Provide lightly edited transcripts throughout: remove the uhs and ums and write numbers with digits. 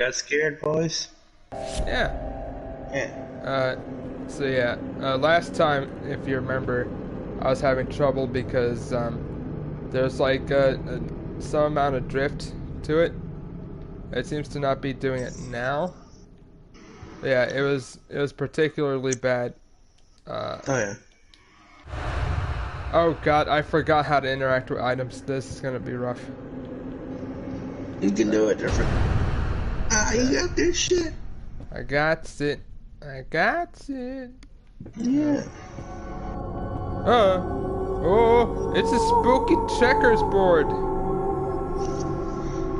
Got scared, boys? Yeah. Yeah. Last time, if you remember, I was having trouble because there's like some amount of drift to it. It seems to not be doing it now. Yeah, it was particularly bad. Oh yeah. Oh god, I forgot how to interact with items. This is gonna be rough. You can do it different. You got this shit. I got it. I got it. Yeah. Oh, it's a spooky checkers board.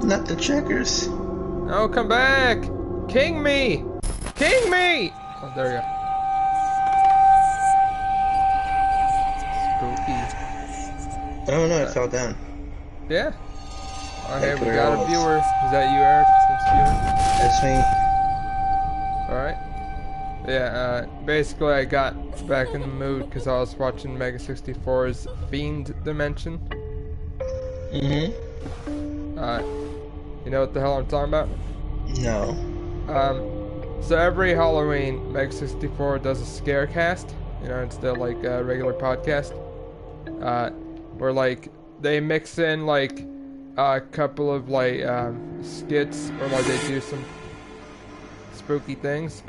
Not the checkers. Oh, come back! King me! King me! Oh, there we go. Spooky. Oh no, it fell down. Yeah. Oh, hey, we got a viewer. Is that you, Eric? That's me. Alright. Yeah, basically I got back in the mood because I was watching Mega 64's Fiend Dimension. Mm-hmm. You know what the hell I'm talking about? No. So every Halloween, Mega 64 does a scare cast. You know, instead of like a regular podcast. Where like they mix in like a couple of like skits, or like they do some spooky things,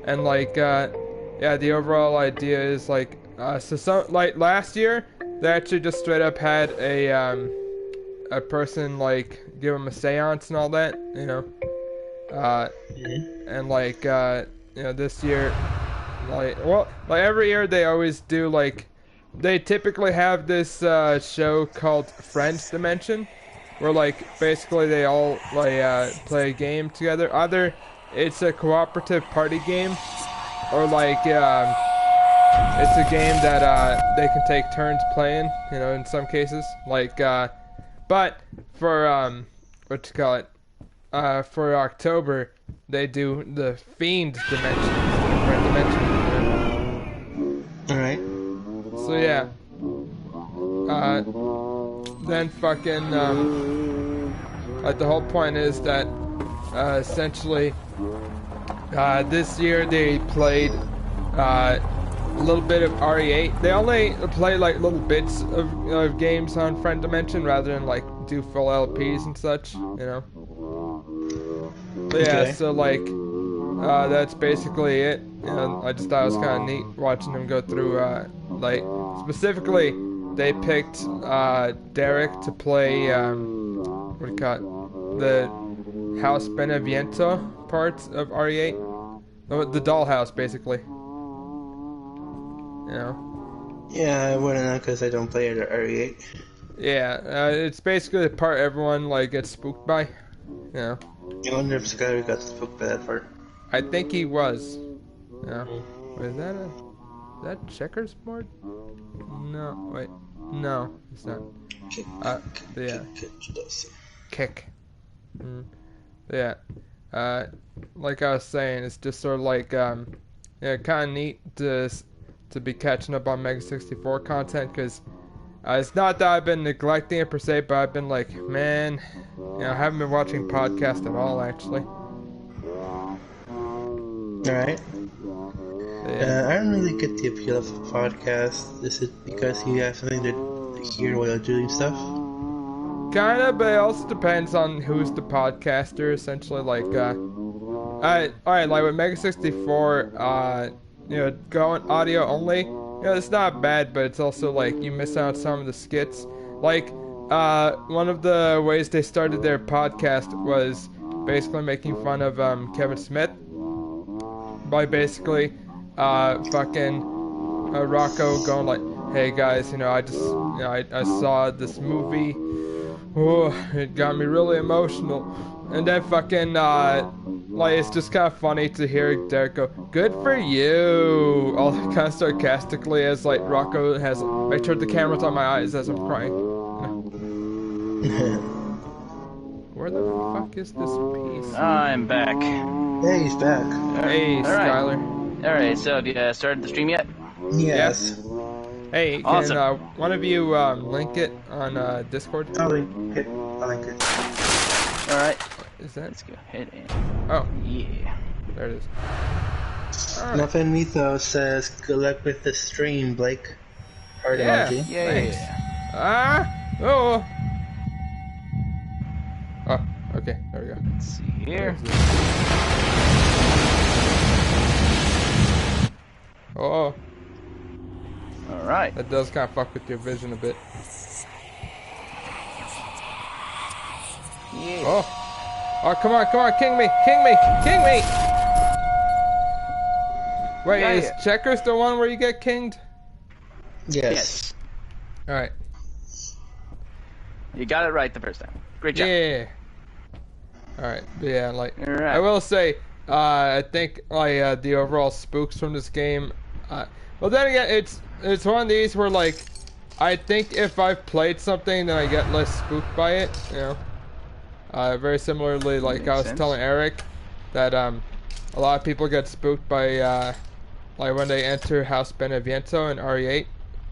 and like yeah, the overall idea is like like last year they actually just straight up had a person like give them a seance and all that, you know. And like you know, this year, like every year they always do like, they typically have this show called Friends Dimension, where like basically they all like play a game together. Either it's a cooperative party game, or like it's a game that they can take turns playing, you know, in some cases. Like but for what you call it, for October they do the Fiend Dimension instead of Friend Dimension. Alright. So yeah. Then fucking like the whole point is that essentially this year they played a little bit of RE8. They only play like little bits of games on Friend Dimension rather than like do full LPs and such, you know. But yeah, Okay. so like that's basically it. You know, I just thought it was kind of neat watching them go through like specifically they picked Derek to play what do you call it, the House Beneviento parts of RE8, the dollhouse basically. You know. Yeah, I wouldn't know because I don't play it at RE8. Yeah, it's basically the part everyone like gets spooked by. You know. I wonder if Skylar got spooked by that part. I think he was. Yeah. Is that checkers board? No, wait. No, it's not. Kick. Yeah. Like I was saying, it's just sort of like yeah, kind of neat to be catching up on Mega 64 content, because it's not that I've been neglecting it per se, but I've been like, man, you know, I haven't been watching podcasts at all actually. Alright. Yeah. I don't really get the appeal of a podcast. Is it because you have something to hear while you're doing stuff? Kinda, but it also depends on who's the podcaster. Essentially, like, alright, like with Mega 64, you know, going audio only, you know, it's not bad, but it's also like you miss out on some of the skits. Like, one of the ways they started their podcast was basically making fun of Kevin Smith by basically fucking Rocco going like, hey guys, you know, I saw this movie, oh, it got me really emotional. And then fucking like, it's just kind of funny to hear Derek go, good for you, all kind of sarcastically, as like Rocco has, I turned the cameras on my eyes as I'm crying, you know? Where the fuck is this piece? I'm back. Hey, he's back. Hey, Skylar. Alright, so did you started the stream yet? Yes. Hey, awesome. Can one of you link it on Discord? I'll link it. Alright. Is that? Let's go ahead and... Oh, Yeah. there it is. Alright. Nothing Mythos says, good luck with the stream, Blake. Heart Yeah. emoji. Thanks. Yeah. Ah! Oh! Oh, okay, there we go. Let's see here. Oh, Alright. that does kind of fuck with your vision a bit. Yeah. Oh! Oh, come on, king me! Wait, Yeah, is yeah. checkers the one where you get kinged? Yes. Alright. You got it right the first time. Great job. Yeah. Alright, yeah, like, Alright. I will say, I think, like, the overall spooks from this game, well then again, it's one of these where, like, I think if I've played something, then I get less spooked by it, you know? Very similarly, like Makes I was sense. telling Eric, that, a lot of people get spooked by, like when they enter House Beneviento in RE8.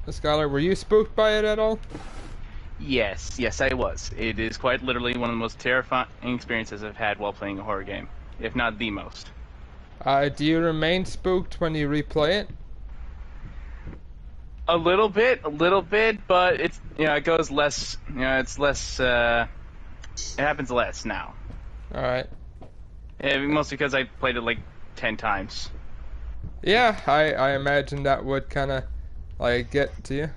Skylar, were you spooked by it at all? Yes, I was. It is quite literally one of the most terrifying experiences I've had while playing a horror game, if not the most. Do you remain spooked when you replay it? A little bit, but it's, it goes less, it's less, it happens less now. Alright. Mostly because I played it like 10 times. Yeah, I imagine that would kind of, like, get to you.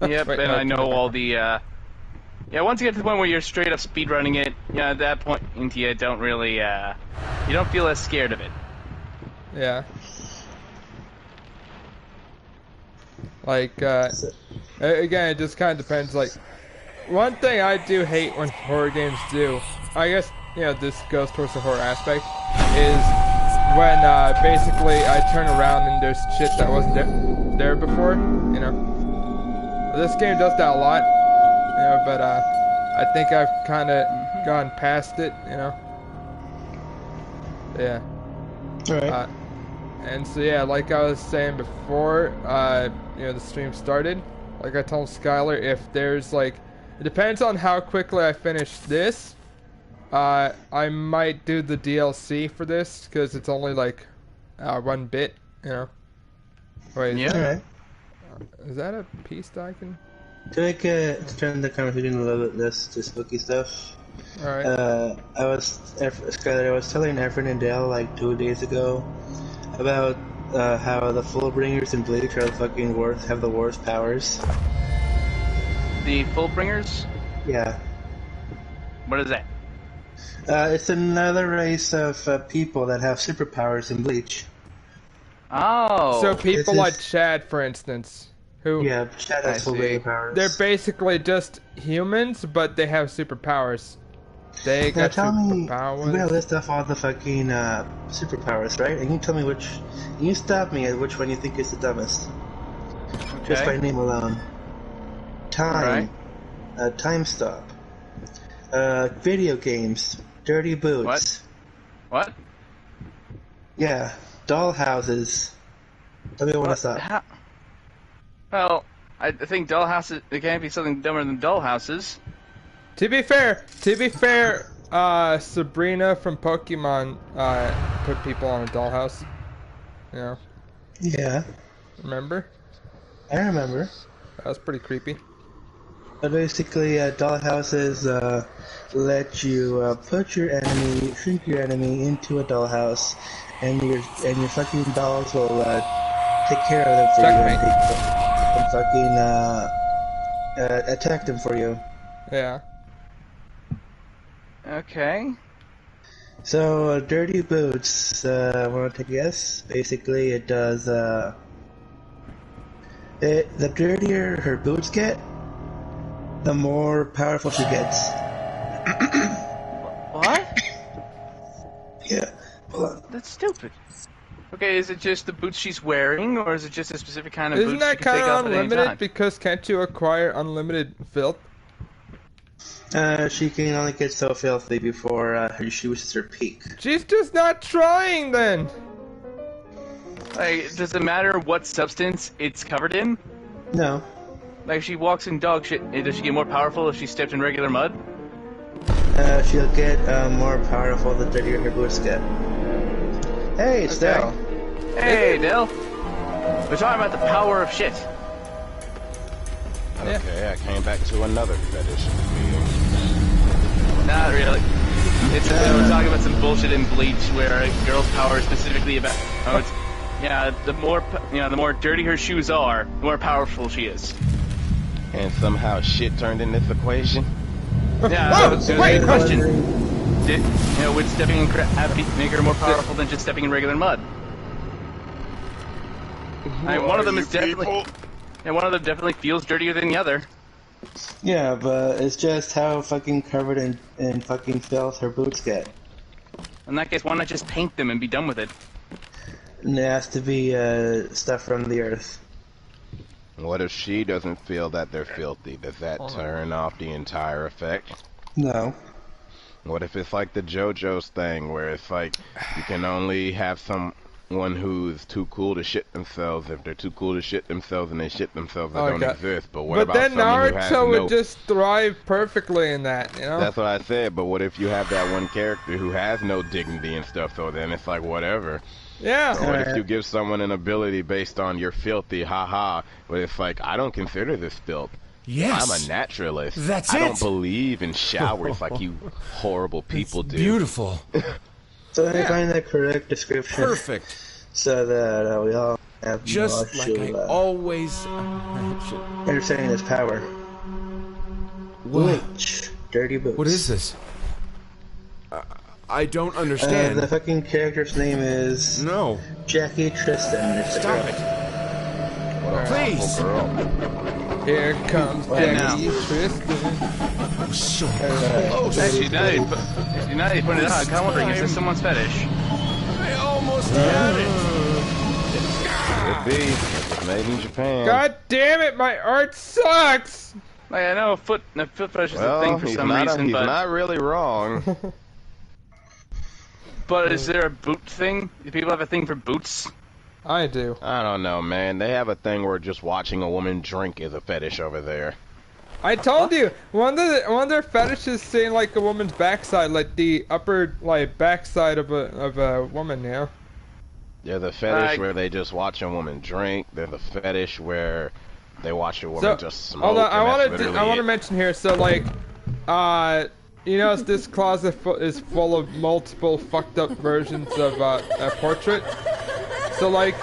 Yep, Wait, and no, I know come back. all the, once you get to the point where you're straight up speedrunning it, at that point, you don't really, you don't feel as scared of it. Yeah. Like, again, it just kind of depends, like, one thing I do hate when horror games do, I guess, this goes towards the horror aspect, is when, basically I turn around and there's shit that wasn't there before, This game does that a lot, but, I think I've kind of gone past it, Yeah. Alright. And so yeah, like I was saying before, the stream started, like I told Skylar, if there's like, it depends on how quickly I finish this, I might do the DLC for this, because it's only like, 1 bit, Wait, Yeah. Alright. is that a piece that I can? To turn the conversation a little bit less to spooky stuff. Alright. Skylar, I was telling Efren and Dale like 2 days ago about how the Fullbringers in Bleach are the fucking worst, have the worst powers. The Fullbringers? Yeah. What is that? It's another race of people that have superpowers in Bleach. Oh. So people this is- like Chad, for instance, who, Yeah, Chad I has see. Fullbringer powers. they're basically just humans, but they have superpowers. They Now got tell me, superpowers. I'm gonna list off all the fucking superpowers, right? And you tell me you stop me at which one you think is the dumbest. Just by Okay. name alone. Time. Time stop. Video games. Dirty boots. What? Yeah. Doll houses. Tell me when to stop. How? Well, I think dollhouses, there can't be something dumber than dollhouses. To be fair, Sabrina from Pokemon put people on a dollhouse. Yeah. Remember? I remember. That was pretty creepy. But basically, doll houses let you put your enemy, shrink your enemy into a dollhouse, and your fucking dolls will take care of them for Checkmate. you and fucking attack them for you. Yeah. Okay. So, dirty boots. Want to take a guess? Basically, it does. The dirtier her boots get, the more powerful she gets. What? Yeah. Hold on. That's stupid. Okay, is it just the boots she's wearing, or is it just a specific kind of Isn't boots she that can kind take off of at any unlimited? time? Because can't you acquire unlimited filth? She can only get so filthy before she reaches her peak. She's just not trying then. Like, does it matter what substance it's covered in? No. Like, if she walks in dog shit, does she get more powerful if she stepped in regular mud? She'll get more powerful the dirtier her boots get. Hey, it's Dell. Hey, Dell. We're talking about the power of shit. Okay, I came back to another fetish. Not really. We're talking about some bullshit in Bleach where a girl's power is specifically about. The more dirty her shoes are, the more powerful she is. And somehow shit turned in this equation? Yeah, so wait, question. Would stepping in crap make her more powerful than just stepping in regular mud? I mean, one of them is definitely... And one of them definitely feels dirtier than the other. Yeah, but it's just how fucking covered in fucking filth her boots get. In that case, why not just paint them and be done with it? And it has to be stuff from the earth. What if she doesn't feel that they're filthy? Does that turn off the entire effect? No. What if it's like the JoJo's thing, where it's like you can only have someone who's too cool to shit themselves? If they're too cool to shit themselves and they shit themselves, they don't exist. But what about then someone who has Naruto would just thrive perfectly in that, you know? That's what I said, but what if you have that one character who has no dignity and stuff, so then it's like whatever. Yeah. What if you give someone an ability based on you're filthy, haha, but it's like, I don't consider this filth. Yes. I'm a naturalist. That's I it. don't believe in showers like you horrible people do. Beautiful. So I find the correct description. Perfect. So that we all have Just like I always understanding this power. Bleach. Dirty boots. What is this? I don't understand. The fucking character's name is... No. Jackie Tristan. Stop it. Please. Here comes Jackie Tristan. So Actually, now that you put it out, I'm kind of wondering, is this someone's fetish? I almost had it. Could be. It's made in Japan. God damn it, my art sucks! Like, I know foot fetish is a thing for some reason, he's but... not really wrong. But is there a boot thing? Do people have a thing for boots? I do. I don't know, man. They have a thing where just watching a woman drink is a fetish over there. I told you, one of their fetishes seeing like a woman's backside, like the upper backside of a woman, you know? There's a fetish where they just watch a woman drink. There's a fetish where they watch a woman just smoke. Hold on, I want to it. mention here. So like, you know, this closet is full of multiple fucked up versions of a portrait. So like,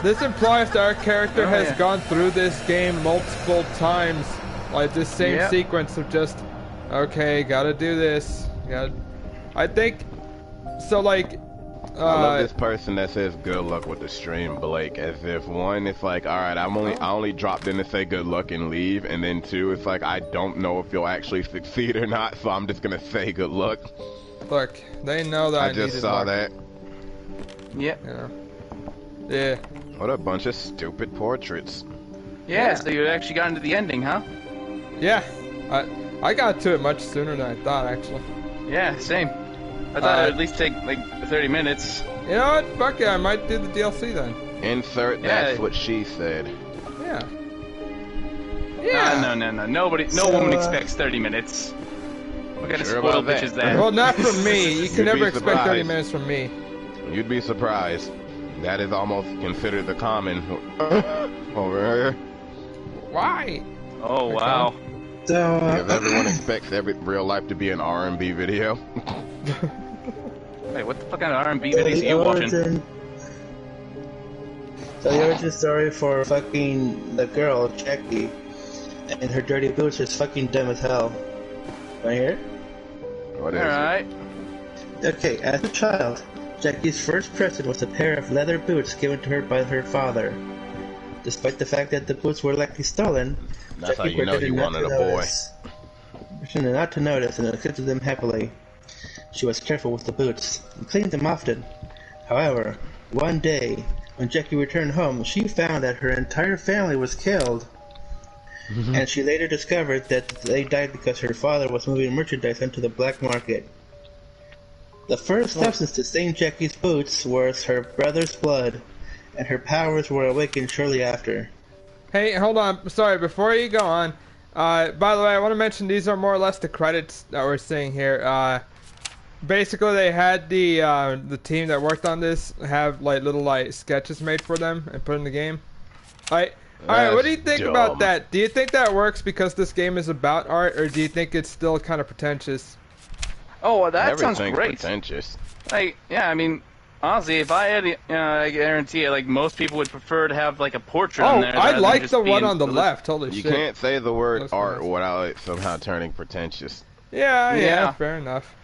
this implies that our character has gone through this game multiple times. Like this same sequence of just, okay, gotta do this. I think, so like, I love this person that says good luck with the stream, Blake, as if one, it's like, alright, I only dropped in to say good luck and leave, and then two, it's like, I don't know if you'll actually succeed or not, so I'm just gonna say good luck. Look, they know that I just saw luck. that. Yep. Yeah. What a bunch of stupid portraits. Yeah, so you actually got into the ending, huh? Yeah. I got to it much sooner than I thought, actually. Yeah, same. I thought it would at least take like 30 minutes. You know what? Fuck yeah, I might do the DLC then. Insert that's what she said. Yeah. Yeah. No. No woman expects 30 minutes. What kind of spoiled bitch is that? Well, not from me. You can never expect 30 minutes from me. You'd be surprised. That is almost considered the common over here. Why? Oh, wow. So, because everyone expects every real life to be an R&B video. Wait, what the fuck kind of R&B videos are you watching? So the origin story for fucking the girl, Jackie, and her dirty boots is fucking dumb as hell. Wanna hear it? What is Alright. Okay, as a child, Jackie's first present was a pair of leather boots given to her by her father. Despite the fact that the boots were likely stolen, That's Jackie how you know he wanted a boy. Pretended not to notice and accepted them happily. She was careful with the boots and cleaned them often. However, one day, when Jackie returned home, she found that her entire family was killed. And she later discovered that they died because her father was moving merchandise into the black market. The first substance to stain Jackie's boots was her brother's blood, and her powers were awakened shortly after. Hey, hold on. Sorry, before you go on, By the way, I want to mention these are more or less the credits that we're seeing here. Basically, they had the team that worked on this have like little like sketches made for them and put in the game. Alright, what do you think about that? Do you think that works because this game is about art, or do you think it's still kind of pretentious? Oh, well, that sounds great. Pretentious. Like, yeah, I mean, honestly, if I had, I guarantee it, like most people would prefer to have like a portrait on there. I like the one on the left. Holy shit! You can't say the word That's art nice. without it somehow turning pretentious. Yeah, fair enough.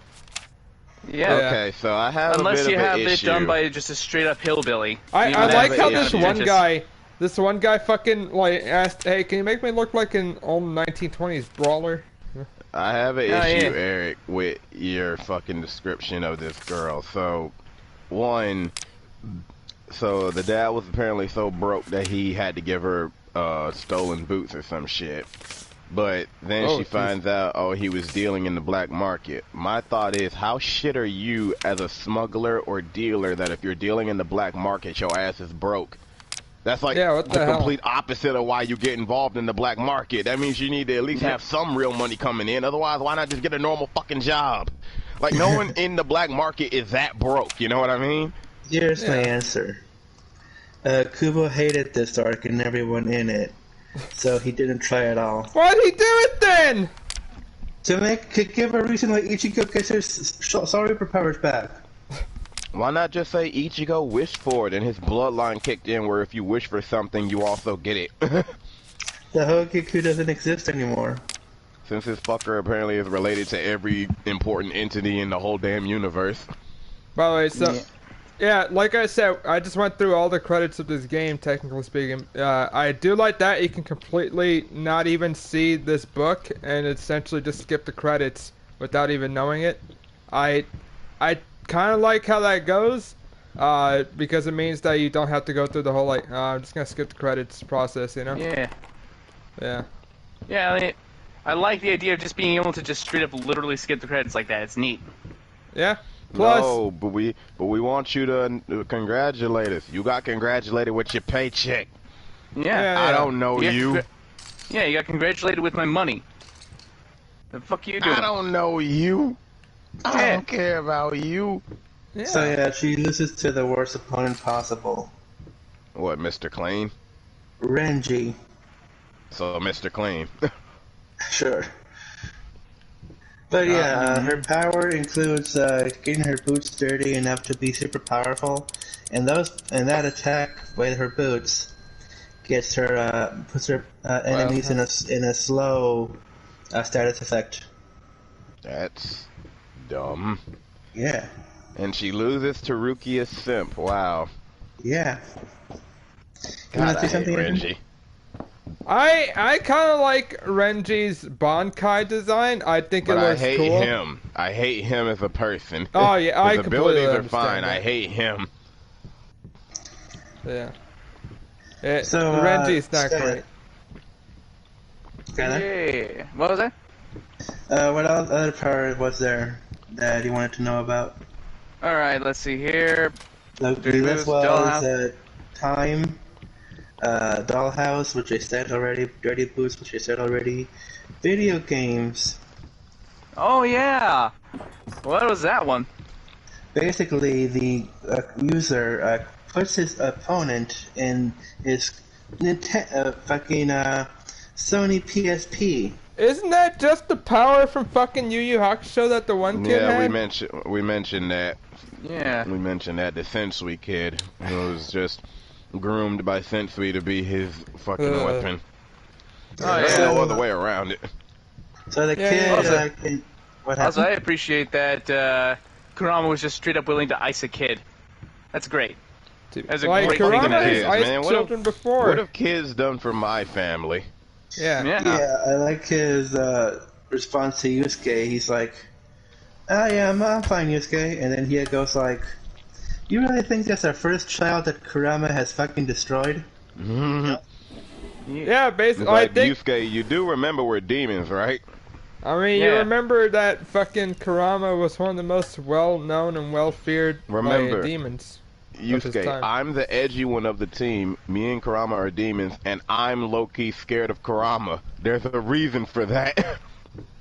Yeah. Okay, so I have Unless a bit you of have an it issue. done by just a straight up hillbilly. I Even like that how is this one guy fucking like asked, "Hey, can you make me look like an old 1920s brawler?" I have an Oh, issue, yeah. Eric, with your fucking description of this girl. So, one, so the dad was apparently so broke that he had to give her stolen boots or some shit. But then she finds out, oh, he was dealing in the black market. My thought is, how shit are you as a smuggler or dealer that if you're dealing in the black market, your ass is broke? That's like what the hell? complete opposite of why you get involved in the black market. That means you need to at least have some real money coming in. Otherwise, why not just get a normal fucking job? Like, no one in the black market is that broke. You know what I mean? Here's my answer. Kubo hated this arc and everyone in it, so he didn't try at all. Why'd he do it then? To give a reason why Ichigo gets his sorry powers back. Why not just say Ichigo wished for it and his bloodline kicked in where if you wish for something, you also get it? The Hogeku doesn't exist anymore. Since this fucker apparently is related to every important entity in the whole damn universe. By the way, so yeah, like I said, I just went through all the credits of this game, technically speaking. I do like that you can completely not even see this book and essentially just skip the credits without even knowing it. I kind of like how that goes, because it means that you don't have to go through the whole like, I'm just gonna skip the credits process, you know? Yeah. Yeah. Yeah, I mean, I like the idea of just being able to just straight up literally skip the credits like that. It's neat. Yeah. Plus, No, but we want you to congratulate us. You got congratulated with your paycheck. Yeah. I don't know you. Yeah, you got congratulated with my money. The fuck you doing? I don't know you. I don't care about you. yeah. So yeah, she loses to the worst opponent possible. What, Mr. Clean? Renji. So, Mr. Clean. Sure. But yeah, her power includes getting her boots dirty enough to be super powerful, and that attack with her boots gets her puts her enemies in a slow status effect. That's dumb. Yeah. And she loses to Rukia's Simp. Wow. Yeah. God, I hate Renji. I kind of like Renji's Bankai design. I think But it I looks hate cool. him. I hate him as a person. Oh yeah, I His completely abilities are understand fine. that. I hate him. Yeah. So, Renji's not Skylar. great. Skylar? Yeah. What was that? What other power was there that you wanted to know about? Alright, let's see here. The Dirty list Boots, was Time, Dollhouse, which I said already, Dirty Boots, which I said already, video games. Oh yeah! What was that one? Basically, the user puts his opponent in his Sony PSP. Isn't that just the power from fucking Yu Yu Hakusho that the one kid Yeah, had? we mentioned that. Yeah. We mentioned that the Sensui kid who was just groomed by Sensui to be his fucking weapon. Oh There's yeah. no other way around it. So the Yeah, kid, yeah. what Also, happened? I appreciate that Kurama was just straight up willing to ice a kid. That's great. That's a Like great thing Kurama to has do. iced Man, what children before. What have kids done for my family? Yeah. Yeah, I like his response to Yusuke. He's like, yeah, I'm fine, Yusuke. And then he goes like, you really think that's our first child that Kurama has fucking destroyed? Yeah, It's basically, like, I think. Yusuke, you do remember we're demons, right? I mean, you Yeah. remember that fucking Kurama was one of the most well-known and well-feared Remember. demons. Of his Yusuke, time. I'm the edgy one of the team. Me and Kurama are demons, and I'm low-key scared of Kurama. There's a reason for that.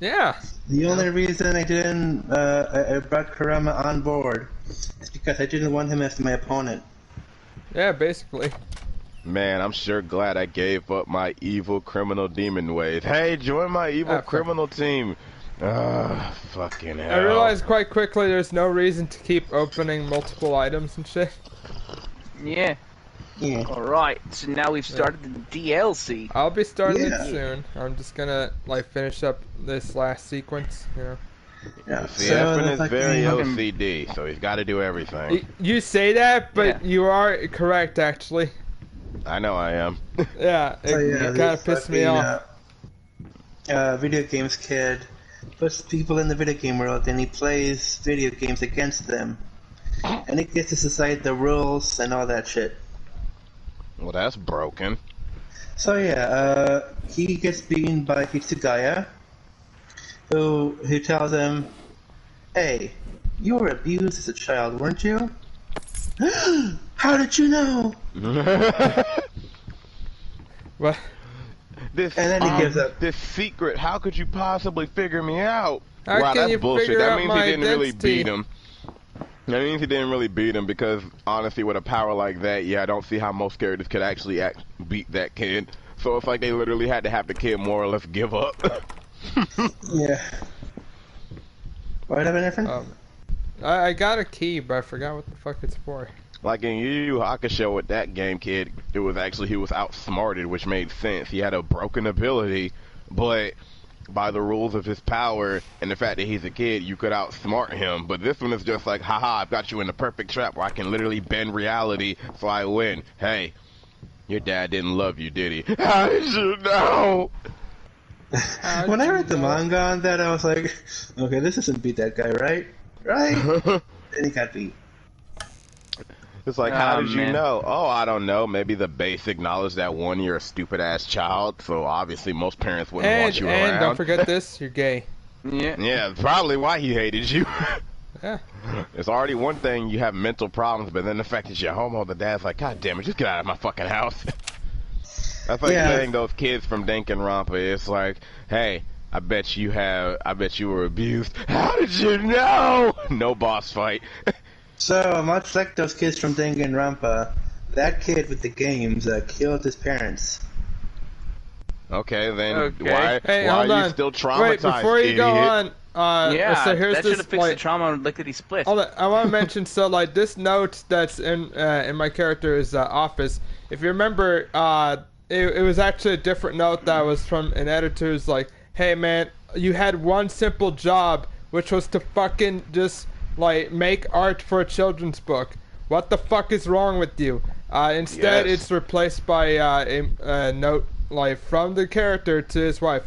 Yeah. The only reason I brought Kurama on board is because I didn't want him as my opponent. Yeah, basically. Man, I'm sure glad I gave up my evil criminal demon ways. Hey, join my evil criminal team. Fucking hell. I realized quite quickly there's no reason to keep opening multiple items and shit. Yeah. Yeah. Alright, so now we've started the DLC. I'll be starting Yeah. it soon. I'm just gonna like finish up this last sequence, you know. Yeah. See, Efren is the very fucking- OCD, so he's got to do everything. You say that, but Yeah. you are correct actually. I know I am. Yeah, it, So, yeah, kind of this pissed me fucking, off. Video games kid puts people in the video game world and he plays video games against them. And he gets to decide the rules and all that shit. Well, that's broken. So yeah, he gets beaten by Hitsugaya, who tells him, "Hey, you were abused as a child, weren't you?" How did you know? What? This, And then he gives up. This secret, how could you possibly figure me out? How wow, can that's you bullshit. figure That out means my he didn't really identity? beat him. That means he didn't really beat him because, honestly, with a power like that, yeah, I don't see how most characters could actually beat that kid. So it's like they literally had to have the kid more or less give up. Yeah. What happened, Efren? I got a key, but I forgot what the fuck it's for. Like in Yu Yu Hakusho with that game kid, it was actually, he was outsmarted, which made sense. He had a broken ability, but by the rules of his power and the fact that he's a kid, you could outsmart him. But this one is just like, haha, I've got you in the perfect trap where I can literally bend reality, so I win. Hey, your dad didn't love you, did he? How did you know? When I read the manga on that, I was like, okay, this doesn't beat that guy, right? Right? Then he got beat. It's like, how did you man. know? Oh, I don't know. Maybe the basic knowledge that one, you're a stupid ass child, so obviously most parents wouldn't want you And around. don't forget this, you're gay. Yeah. Yeah, probably why he hated you. Yeah. It's already one thing you have mental problems, but then the fact that you're homo, the dad's like, God damn it, just get out of my fucking house. That's like Yeah. saying those kids from Danganronpa. It's like, hey, I bet you were abused. How did you know? No boss fight. So, much like those kids from Danganronpa, that kid with the games killed his parents. Okay, then Okay. Hey, why hold are you on. still traumatized, Wait, before you go idiot? on, Yeah, so here's that should this have fixed like, the trauma on Lickety Split. hold on, I want to mention, so like this note that's in my character's office. If you remember, it was actually a different note that was from an editor who's like, hey man, you had one simple job, which was to fucking just like make art for a children's book. What the fuck is wrong with you? Instead, Yes. it's replaced by a note like from the character to his wife.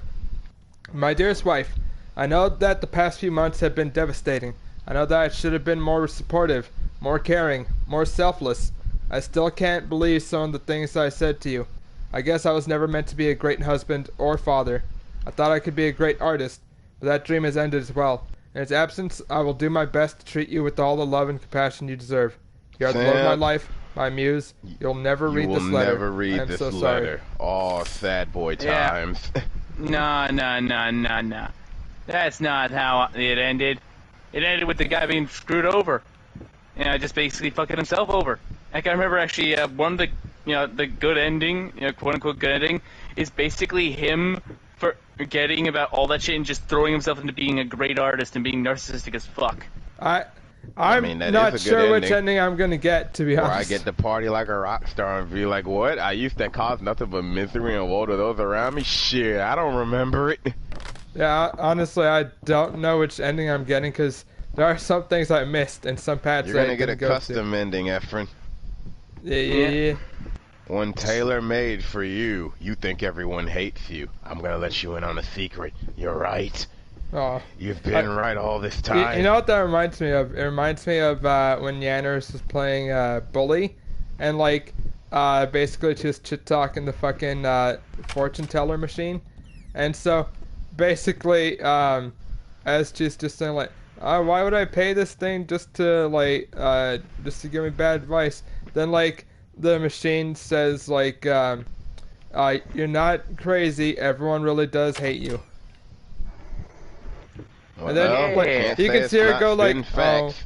My dearest wife, I know that the past few months have been devastating. I know that I should have been more supportive, more caring, more selfless. I still can't believe some of the things I said to you. I guess I was never meant to be a great husband or father. I thought I could be a great artist, but that dream has ended as well. In its absence, I will do my best to treat you with all the love and compassion you deserve. You are the love of my Sam, life, my muse. You'll never You read will this letter. never read I'm this so letter. sorry. Oh, sad boy Yeah. times. Nah. That's not how it ended. It ended with the guy being screwed over. Just basically fucking himself over. Like, I remember actually one of the, the good ending, quote unquote good ending, is basically him forgetting about all that shit and just throwing himself into being a great artist and being narcissistic as fuck. I'm mean, that not is a good sure which ending. ending I'm gonna get, to be Or honest. I get to party like a rock star and be like, what? I used to cause nothing but misery and woe to those around me? Shit, I don't remember it. Yeah, honestly, I don't know which ending I'm getting because there are some things I missed and some paths You're I gonna get a didn't go to. custom ending, Efren. Yeah. One tailor-made for you. You think everyone hates you. I'm gonna let you in on a secret. You're right. Oh. You've been right all this time. You know what that reminds me of? It reminds me of when Yanners was playing Bully, and like basically just chit talking the fucking fortune teller machine, and so basically as just saying like, why would I pay this thing just to like just to give me bad advice? Then like the machine says like You're not crazy. Everyone really does hate you. Well, And then can't you say can it's see her not go like, spitting facts.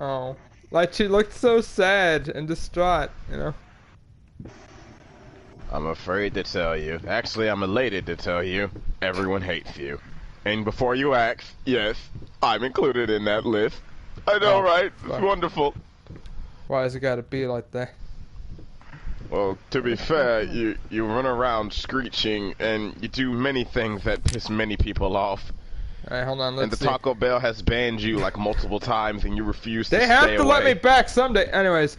oh, like she looked so sad and distraught, you know. I'm afraid to tell you. Actually, I'm elated to tell you. Everyone hates you. And before you ask, yes, I'm included in that list. I know, right? It's wonderful. Why has it got to be like that? Well, to be fair, you run around screeching, and you do many things that piss many people off. All right, hold on. And the Taco Bell has banned you like multiple times, and you refuse to stay away. They have to let me back someday. Anyways,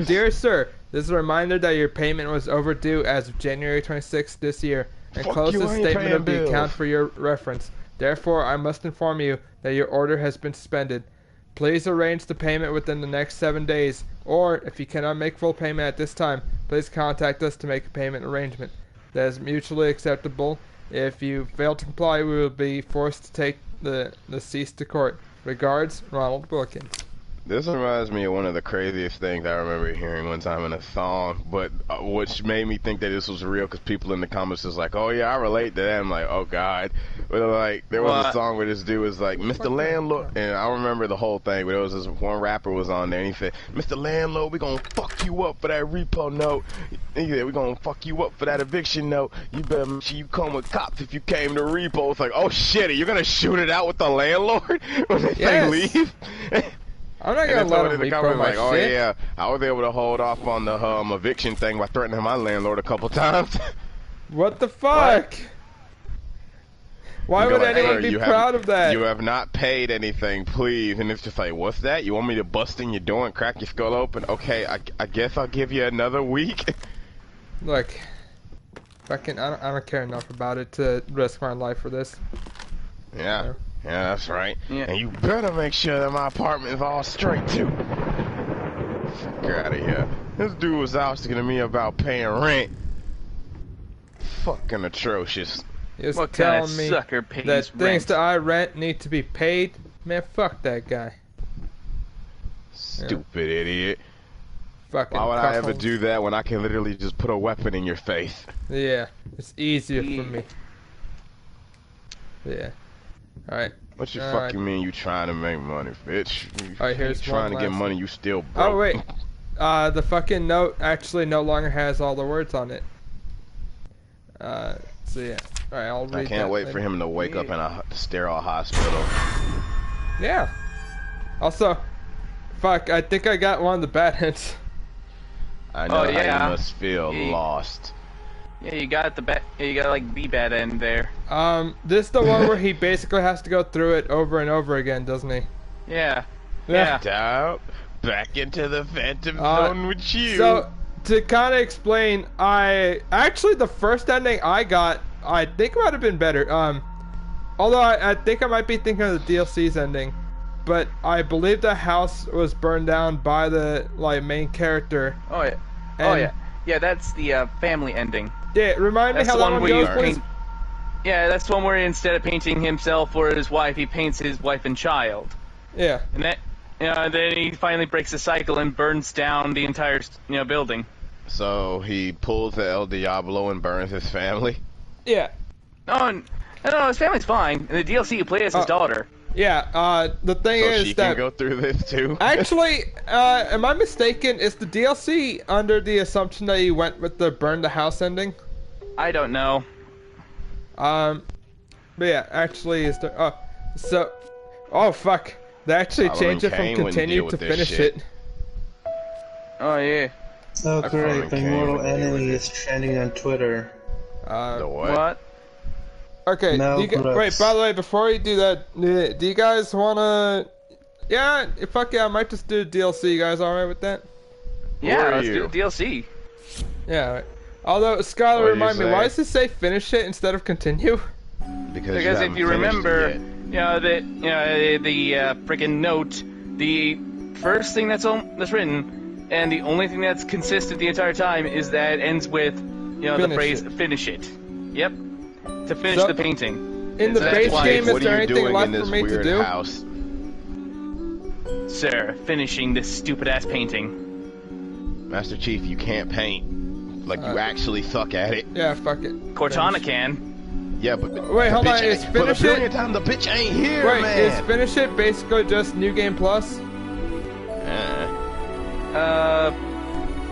dear sir, this is a reminder that your payment was overdue as of January 26th this year. And close this statement of the account for your reference. Therefore, I must inform you that your order has been suspended. Please arrange the payment within the next 7 days, or if you cannot make full payment at this time, please contact us to make a payment arrangement. That is mutually acceptable. If you fail to comply, we will be forced to take the cease to court. Regards, Ronald Wilkins. This reminds me of one of the craziest things I remember hearing one time in a song, but which made me think that this was real because people in the comments was like, oh yeah, I relate to that. I'm like, oh god. But like, there was a song where this dude was like, Mr. Landlord, and I don't remember the whole thing, but it was this one rapper was on there and he said, Mr. Landlord, we gonna fuck you up for that repo note. He said, we gonna fuck you up for that eviction note. You better make sure you come with cops if you came to repo. It's like, oh shit, you're gonna shoot it out with the landlord when they say leave? I'm not gonna let him repo my like, oh shit. yeah, I was able to hold off on the eviction thing by threatening my landlord a couple times. What the fuck? Why would anyone be proud of that? You have not paid anything, please. And it's just like, what's that? You want me to bust in your door and crack your skull open? Okay, I guess I'll give you another week. Look, fucking, I don't care enough about it to risk my life for this. Yeah. So. Yeah, that's right. Yeah. And you better make sure that my apartment is all straight, too. Fuck out of here. This dude was asking to me about paying rent. Fucking atrocious. He was What telling kind of me sucker pays that things rent? that I rent need to be paid. Man, fuck that guy. Stupid idiot. Fucking Why would I ever cuckolds. do that when I can literally just put a weapon in your face? Yeah, it's easier for me. Yeah. Alright. What you fucking mean you trying to make money, bitch? Alright, here's trying to one get last money, you still broke. Oh, wait. The fucking note actually no longer has all the words on it. So yeah. Alright, I'll read I can't that wait later. for him to wake up in a sterile hospital. Yeah. Also, fuck, I think I got one of the bad hints. I know Oh, how yeah. you must feel lost. Yeah, you got like the bad end there. This is the one where he basically has to go through it over and over again, doesn't he? Yeah. Yeah. Down, back into the phantom zone with you. So, to kind of explain, actually the first ending I got, I think might have been better. Although I think I might be thinking of the DLC's ending, but I believe the house was burned down by the main character. Oh yeah. Oh yeah. Yeah, that's the family ending. Yeah, remind me That's how the that one one where goes, you please. paint. Yeah, that's the one where instead of painting himself or his wife, he paints his wife and child. Yeah. And that, then he finally breaks the cycle and burns down the entire, building. So he pulls the El Diablo and burns his family? Yeah. No, his family's fine. In the DLC, you play as his daughter. Yeah, the thing So is she that... can go through this too? Actually, am I mistaken? Is the DLC under the assumption that you went with the burn the house ending? I don't know. But yeah, actually, is there... Oh, fuck. They actually changed it from Kane wouldn't continue deal to with this finish shit. it. Oh, yeah. Oh, great. The Kane Mortal would deal with Enemy it. is trending on Twitter. The what? What? Okay, Mel wait, Brooks. by the way, before you do that, do you guys wanna... Yeah, fuck yeah, I might just do DLC. You guys alright with that? Yeah, are let's you? do the DLC. Yeah, alright. Although, Skylar, What do you remind me, say? why does it say finish it instead of continue? Because Because haven't if you finished remember, it yet. the freaking note, the first thing that's written, and the only thing that's consistent the entire time is that it ends with, the Finish phrase it. "finish it." Yep. To finish So- the painting. In the That's base why- game, is What there are you anything doing left in for this me to weird do? house? Sir, finishing this stupid ass painting. Master Chief, you can't paint. Like you actually suck at it. Yeah, fuck it. Cortana can. Yeah, but Wait, the hold on, bitch is ain't- for the finish it? billionth time, the bitch ain't here, Wait, man. is Finish It basically just New Game Plus?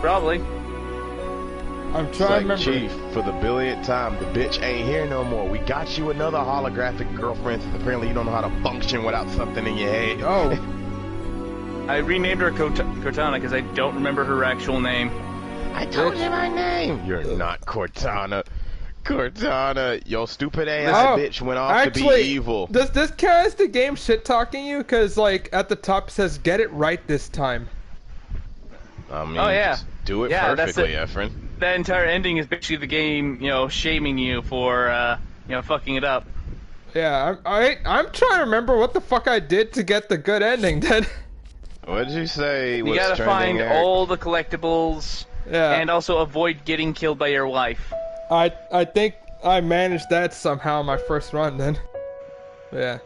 Probably. I'm It's trying like, to remember. Chief, for the billionth time, the bitch ain't here no more. We got you another holographic girlfriend, since apparently you don't know how to function without something in your head. Oh, I renamed her Cortana because I don't remember her actual name. I told you my name. You're not Cortana. Cortana, your stupid ass bitch went off to be evil. Does this count as the game shit talking you? Because like at the top it says "Get it right this time." I mean, Oh, yeah. just do it Yeah, that's perfectly, it. Efren. That entire ending is basically the game, shaming you for, fucking it up. Yeah, I'm trying to remember what the fuck I did to get the good ending. Then. What did you say? You was gotta trending, find Eric? all the collectibles, Yeah. and also avoid getting killed by your wife. I think I managed that somehow my first run. Then. Yeah.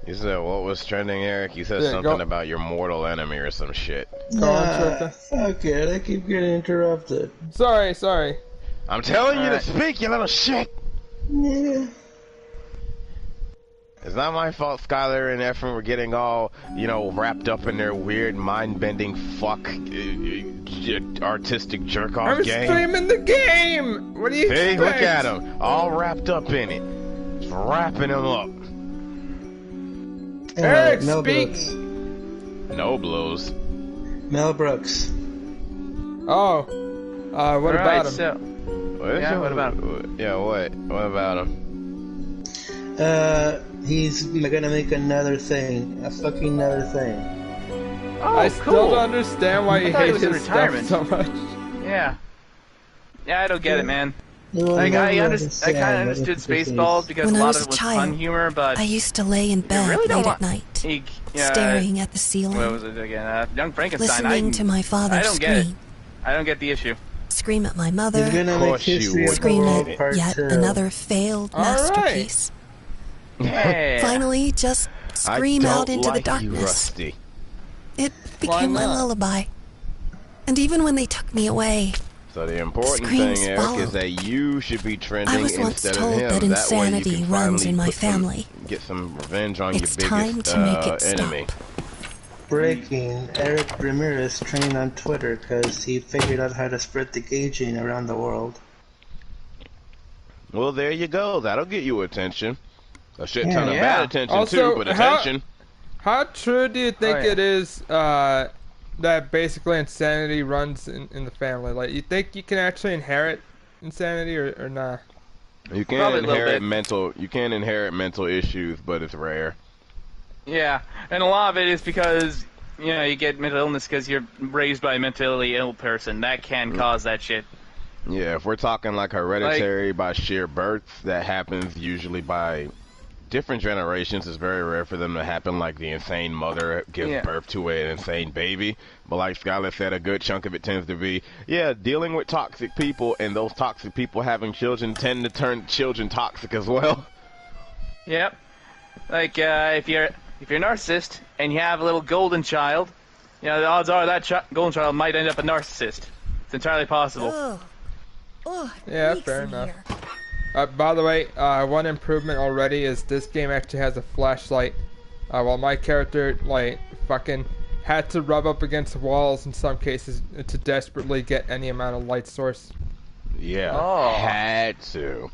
You said what was trending, Eric? You said Yeah, something go- about your mortal enemy or some shit. Go on, Tripta. Fuck it, I keep getting interrupted. Sorry. I'm telling you to Alright. speak, you little shit! Yeah. It's not my fault Skylar and Efren were getting all, wrapped up in their weird mind-bending fuck artistic jerk-off I'm game. streaming the game. What do you Hey, expect? look at them, all wrapped up in it. Just wrapping them up. Eric, Mel speak. Brooks. No blows. Mel Brooks. Oh. What about him? So, what about him? Yeah, what? What about him? He's gonna make another thing. A fucking another thing. oh, I cool. still don't understand why I you thought he hate was in his stuff retirement. so much. Yeah. Yeah, I don't get it, man. You will Like, never I kind understand of what understood this is. Spaceballs because When a I lot was of a it was child, fun humor, but I used to lay in bed really don't late want- at night, yeah, staring at the what ceiling, was it again? Young Frankenstein. listening to my I father don't get it. scream. I don't get the issue. Scream at my He's mother, gonna make course you history of the scream world at part yet 2. another failed All right. masterpiece. Yeah. Finally, just scream I don't out into like the you, darkness. Rusty. It Why became my not? lullaby. And even when they took me away, So the important Screams thing, Eric, followed. is that you should be trending I was once instead of told him. that way you insanity can runs finally in my put some- family. get some revenge on it's your time biggest to make it enemy. stop. Breaking, Eric Ramirez trained on Twitter because he figured out how to spread the gay gene around the world. Well, there you go. That'll get you attention. A shit ton of Yeah. bad attention Also, too, but how- attention. How true do you think Oh, yeah. it is that basically insanity runs in the family? Like, you think you can actually inherit insanity or not? You Probably can a little inherit bit. mental issues, but it's rare. Yeah, and a lot of it is because you get mental illness because you're raised by a mentally ill person. That can cause that shit. Yeah, if we're talking like hereditary by sheer birth, that happens usually by different generations. It's very rare for them to happen like the insane mother gives Yeah. birth to an insane baby. But like Skylar said, a good chunk of it tends to be, dealing with toxic people, and those toxic people having children tend to turn children toxic as well. Yep. Like if you're a narcissist and you have a little golden child, the odds are that golden child might end up a narcissist. It's entirely possible. Yeah, fair enough. By the way, one improvement already is this game actually has a flashlight. While my character, fucking had to rub up against walls in some cases to desperately get any amount of light source. Yeah, Oh. had to.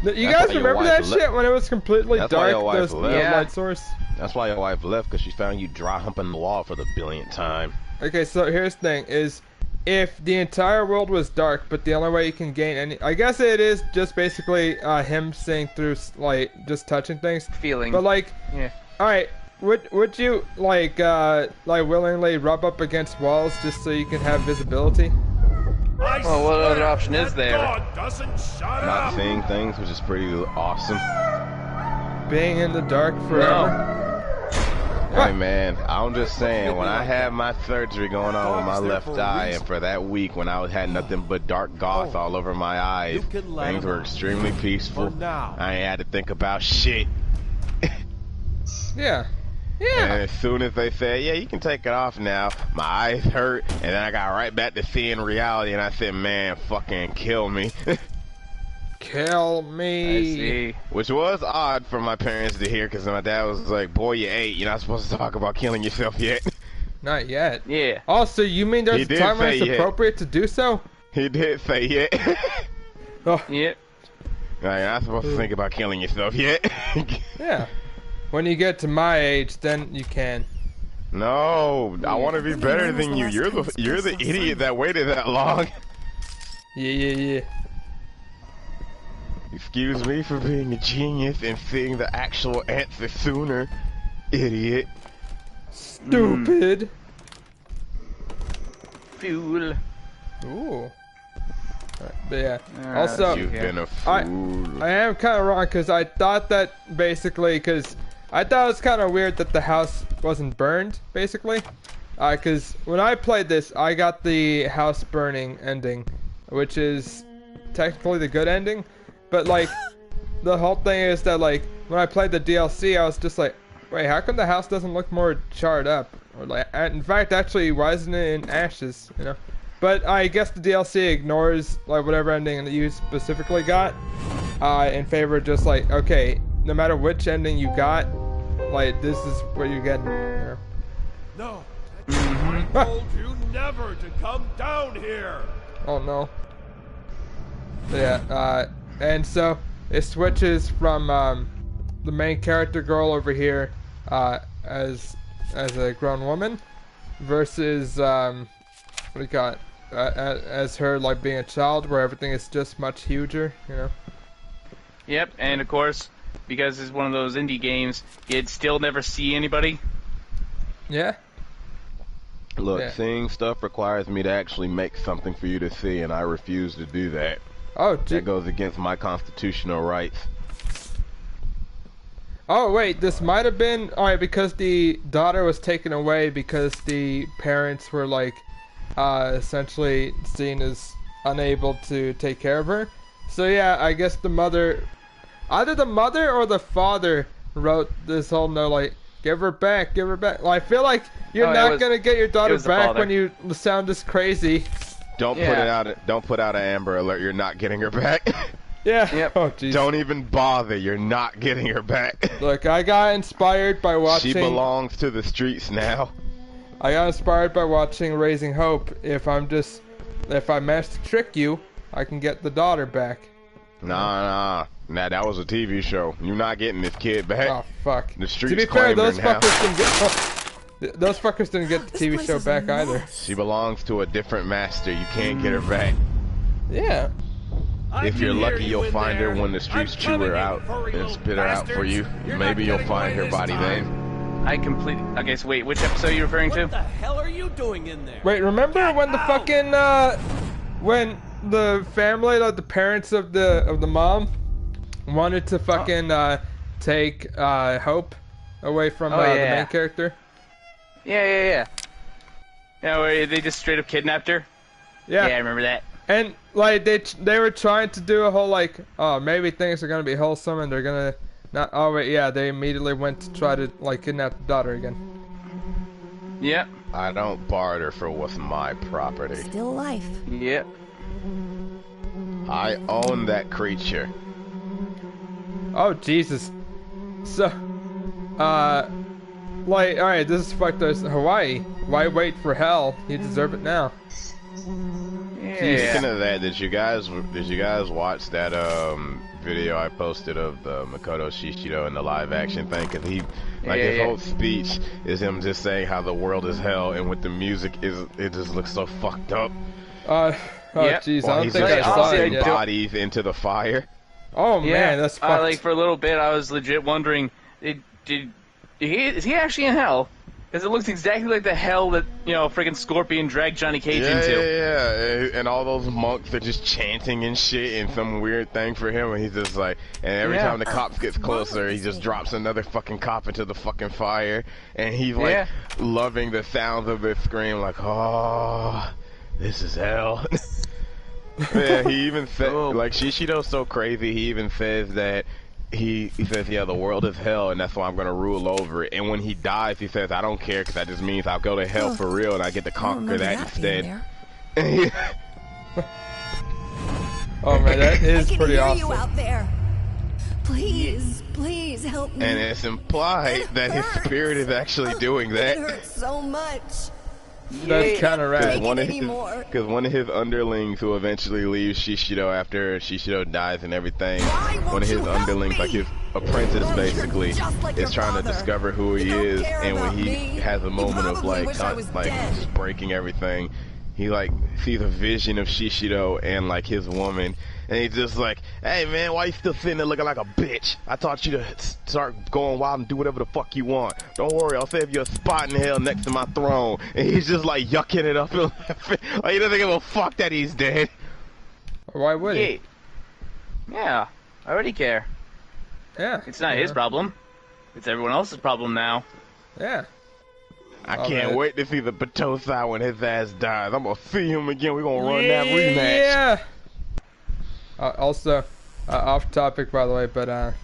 You That's guys why your remember wife that shit when it was completely That's why dark? your wife There's no left. Yeah. light source. That's why your wife left, because she found you dry humping the wall for the billionth time. Okay, so here's the thing: is if the entire world was dark, but the only way you can gain any, I guess it is just basically him seeing through, just touching things. Feeling. But Yeah. all right, would you willingly rub up against walls just so you can have visibility? Well, what other option is there? Not seeing things, which is pretty awesome. Being in the dark forever. Hey man, I'm just saying, when I had my surgery going on with my left eye, and for that week when I had nothing but dark goth all over my eyes, things were extremely peaceful. I ain't had to think about shit. Yeah. Yeah. And as soon as they said, yeah, you can take it off now, my eyes hurt, and then I got right back to seeing reality, and I said, man, fucking kill me. Kill I me. see. Which was odd for my parents to hear, because my dad was like, boy, you're 8, you're not supposed to talk about killing yourself yet. Not yet. Yeah. Also, you mean there's He a did time when say it's yet. appropriate to do so? He did say yet. Oh, Yep. You're not supposed to think about killing yourself yet. yeah. When you get to my age, then you can. No, I want to be When better was the than you. last You're time the you you're the saw idiot sun? that waited that long. Yeah. Excuse me for being a genius and seeing the actual answer sooner, idiot. Stupid. Fool. Ooh. Alright, but yeah. Also, You've yeah. been a fool. I am kind of wrong because I thought that basically, because I thought it was kind of weird that the house wasn't burned, basically. Because when I played this, I got the house burning ending, which is technically the good ending. But like, the whole thing is that like, when I played the DLC, I was just like, wait, how come the house doesn't look more charred up? Or like, in fact, actually, why isn't it in ashes? You know. But I guess the DLC ignores like whatever ending that you specifically got, in favor of just like, okay, no matter which ending you got, like this is what you're getting. You know? No. I told you never to come down here. Oh no. But yeah, and so it switches from the main character girl over here, as a grown woman, versus what do you call it? As her like being a child, where everything is just much huger, you know. Yep, and of course, because it's one of those indie games, you'd still never see anybody. Yeah. Look, Yeah. seeing stuff requires me to actually make something for you to see, and I refuse to do that. Oh, That goes against my constitutional rights. oh wait, this might have been alright because the daughter was taken away because the parents were like, essentially seen as unable to take care of her. So yeah, I guess the mother, either the mother or the father wrote this whole note like, give her back, give her back. Well, I feel like you're Oh, it not was- gonna get your daughter was the back father. when you sound this crazy. Don't put Yeah. it out. Don't put out an Amber Alert. You're not getting her back. Yeah. Yep. Oh jeez. Don't even bother. You're not getting her back. Look, I got inspired by watching. She belongs to the streets now. I got inspired by watching Raising Hope. If I manage to trick you, I can get the daughter back. Nah, that was a TV show. You're not getting this kid back. Oh fuck. The streets To be fair, claim her those now. fuckers didn't get. Those fuckers didn't get the This TV place show is back a either. mess. She belongs to a different master. You can't get her back. Yeah. I If you're can hear lucky, you you'll in find there. her when the streets I'm chew coming her in, out furry and little spit her out for bastards. you. You're Maybe not you'll getting find away her this body time. then. I completely. Okay, so wait, which episode are you referring What to? the hell are you doing in there? Wait, remember when the out! fucking when the family, like the parents of the mom, wanted to fucking take Hope away from Oh, the yeah. main character? Yeah. Yeah, where they just straight up kidnapped her. Yeah, I remember that. And like they were trying to do a whole like, oh, maybe things are gonna be wholesome and they're gonna not. Oh wait, yeah, they immediately went to try to like kidnap the daughter again. Yep. I don't barter for what's my property. Still life. Yep. I own that creature. Oh Jesus. So, like, all right, this is fucked. There's Hawaii. Why wait for hell? You deserve it now. Speaking of that, did you guys watch that video I posted of the Makoto Shishido and the live action thing? Cause he, like, his Yeah. whole speech is him just saying how the world is hell, and with the music it just looks so fucked up. Oh Yep. jeez, I While don't he's think I just saw honestly, it dropping yet. bodies into the fire. Oh Yeah. man, that's fucked. Like for a little bit, I was legit wondering, is he actually in hell? Because it looks exactly like the hell that freaking Scorpion dragged Johnny Cage into. Yeah. And all those monks are just chanting and shit, and some weird thing for him, and he's just like, and every Yeah. time the cops gets closer, he just drops another fucking cop into the fucking fire, and he's like Yeah. loving the sounds of this scream, like, oh, this is hell. Yeah, he even said, Oh. like, Shishido's so crazy, he even says that he says, yeah, the world is hell, and that's why I'm gonna rule over it. And when he dies, he says, I don't care, because that just means I'll go to hell for real, and I get to conquer that instead. Oh man, that is pretty I can hear awesome. you out there. Please, please help me. And it's implied that his spirit is actually doing that. It hurts so much. That's kind of rad. Because one of his underlings who eventually leaves Shishido after Shishido dies and everything, one of his underlings, like his apprentice basically, is trying to discover who he is, and when he has a moment of like just breaking everything, he like sees a vision of Shishido and like his woman, and he's just like, hey man, why you still sitting there looking like a bitch? I taught you to start going wild and do whatever the fuck you want. Don't worry, I'll save you a spot in hell next to my throne. And he's just like yucking it up and laughing. Like he doesn't give a fuck that he's dead. Why would he? Yeah, I already care. Yeah. It's not his problem. It's everyone else's problem now. Yeah. I can't wait to see the Batosai when his ass dies. I'm gonna see him again. We're gonna run that rematch. Yeah. Also, off topic by the way, but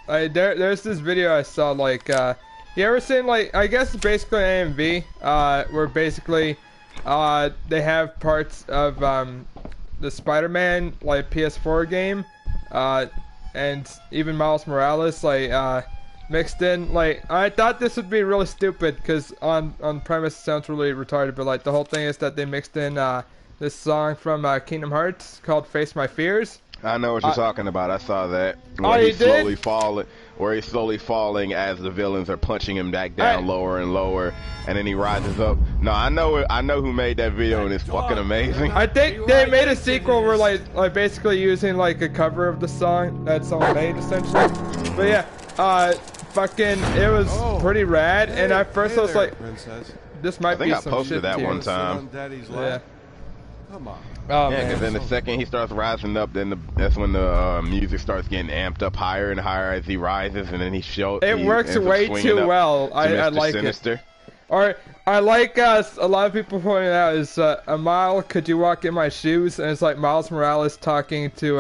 there's this video I saw, like, you ever seen, like, I guess it's basically an AMV, where basically, they have parts of, the Spider-Man, like, PS4 game, and even Miles Morales, like, mixed in. Like, I thought this would be really stupid, because on premise it sounds really retarded, but, like, the whole thing is that they mixed in, this song from Kingdom Hearts called Face My Fears. I know what you're talking about. I saw that. Where he's slowly falling as the villains are punching him back down lower and lower, and then he rises up. No, I know who made that video, and it's fucking amazing. I think they made a sequel where like basically using like a cover of the song that someone made essentially. But yeah, fucking it was pretty rad, and at first I was like, this might be some shit. I posted that one time. Yeah. Come on. Oh, yeah, because then the second he starts rising up, then that's when the music starts getting amped up higher and higher as he rises, and then he shows. It works way too well. I like Sinister. it. Or I like a lot of people pointing out is a mile. Could you walk in my shoes? And it's like Miles Morales talking to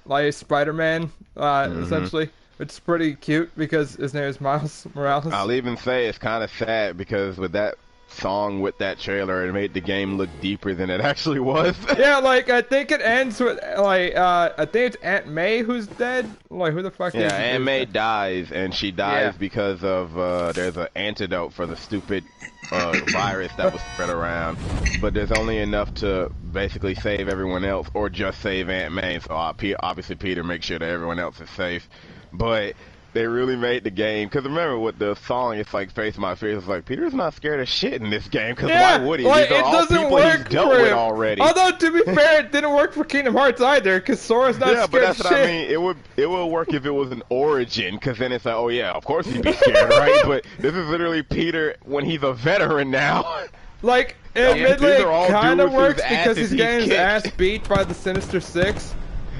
like Spider-Man, essentially. It's pretty cute because his name is Miles Morales. I'll even say it's kind of sad because with that song, with that trailer, it made the game look deeper than it actually was. Yeah, like I think it ends with like I think it's Aunt May who's dead. Like who the fuck is? Yeah, Aunt May dies, and she dies because of there's an antidote for the stupid virus that was spread around, but there's only enough to basically save everyone else, or just save Aunt May. So obviously Peter makes sure that everyone else is safe, but they really made the game, because remember with the song, it's like Face My Fears, it's like, Peter's not scared of shit in this game, because why would he? Like, These are all people he's dealt with already. Although, to be fair, it didn't work for Kingdom Hearts either, because Sora's not scared but that's of what shit. I mean. It would work if it was an origin, because then it's like, oh yeah, of course he'd be scared, right? But this is literally Peter when he's a veteran now. Like, admittedly, it kind of works because he's getting his ass kicked. beat by the Sinister Six.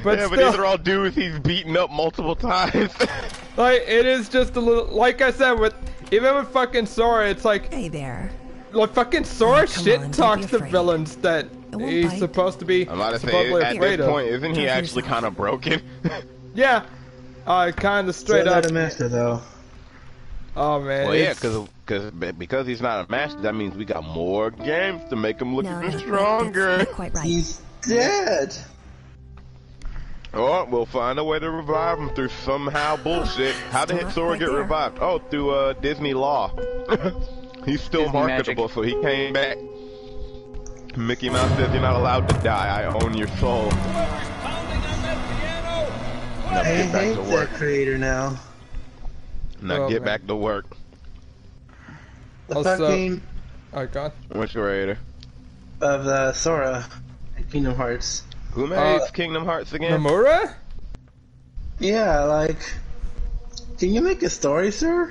But yeah, still, but these are all dudes he's beaten up multiple times. Like, it is just a little, like I said, even with fucking Sora, it's like, Hey there. like fucking Sora Come shit on, don't talks be to afraid. villains that won't he's bite. supposed to be I'm about to say, supposedly at afraid this of. point, isn't he Tough actually yourself. kind of broken? Yeah, kind of straight Still up. not a master though. Oh man. Well, yeah, it's- because he's not a master, that means we got more games to make him look No, even that's stronger. not quite right. He's dead. Or we'll find a way to revive him through somehow bullshit. How did Still not Sora quite get there. revived? Oh, through Disney law. He's still Disney marketable, so he came back. Mickey Mouse says you're not allowed to die. I own your soul. Now I get back hate to that work. creator now. Now Oh, get man. back to work. The Also- fucking Oh god. Which creator? of the Sora in Kingdom Hearts. Who made Kingdom Hearts again? Nomura? Yeah, like, can you make a story, sir?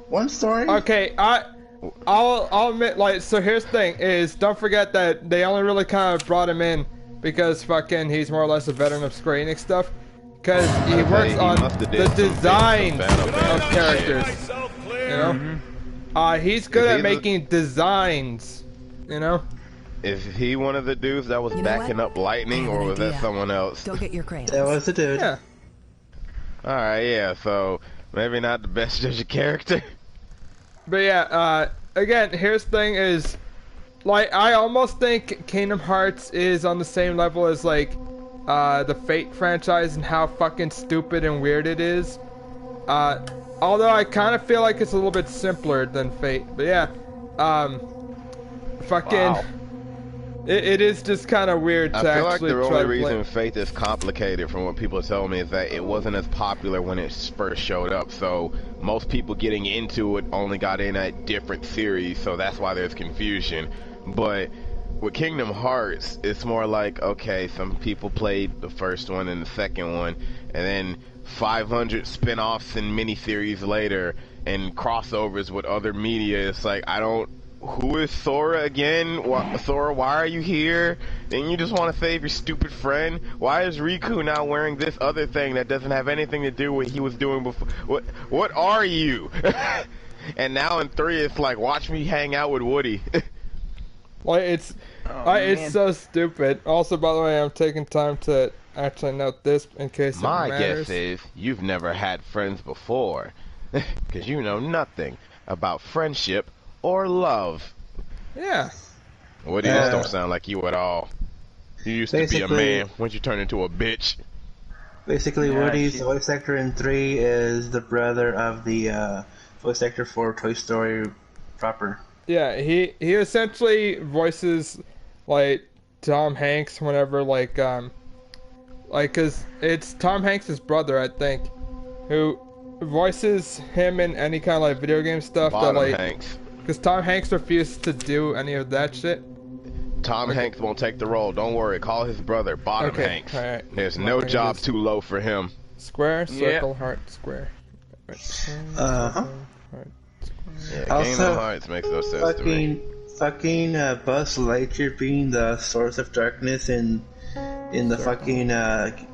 One story? Okay, I'll admit, like, so here's the thing, is don't forget that they only really kind of brought him in because fucking he's more or less a veteran of Square Enix stuff. Because he works he on must have did the some things design from Final of Fantasy. characters, Myself you clear. know? He's good Is at he making designs, you know? Is he one of the dudes that was You know backing what? up Lightning, I have or an was that idea. someone else? Go get your crayons. That was the dude. Yeah. Alright, yeah, so maybe not the best judge of character. But yeah, again, here's the thing is, like, I almost think Kingdom Hearts is on the same level as, like, the Fate franchise and how fucking stupid and weird it is. Although I kind of feel like it's a little bit simpler than Fate. But yeah, fucking... Wow. It is just kind of weird to I feel like actually the try only to reason play. Faith is complicated from what people tell me is that it wasn't as popular when it first showed up, so most people getting into it only got in at different series, so that's why there's confusion. But with Kingdom Hearts, it's more like, okay, some people played the first one and the second one, and then 500 spin-offs and miniseries later, and crossovers with other media. It's like, who is Sora again? Sora, why are you here? Didn't you just want to save your stupid friend? Why is Riku now wearing this other thing that doesn't have anything to do with what he was doing before? What are you? And now in 3, it's like, watch me hang out with Woody. Like, it's so stupid. Also, by the way, I'm taking time to actually note this in case My it matters. guess is you've never had friends before, because you know nothing about friendship or love. Yeah. Woody, this don't sound like you at all. You used to be a man. When'd you turn into a bitch? Basically, Woody's voice actor in 3 is the brother of the voice actor for Toy Story proper. Yeah, he essentially voices, like, Tom Hanks whenever, like, cause it's Tom Hanks' brother, I think, who voices him in any kind of, like, video game stuff Bottom that, like, Hanks. cause Tom Hanks refused to do any of that shit. Tom Hanks won't take the role. Don't worry. Call his brother Bottom Hanks. Alright. There's no job too low for him. Square, circle, heart, square. Uh-huh. Yeah, Also, Kingdom Hearts makes no sense to me. Fucking Buzz Lightyear being the source of darkness in the fucking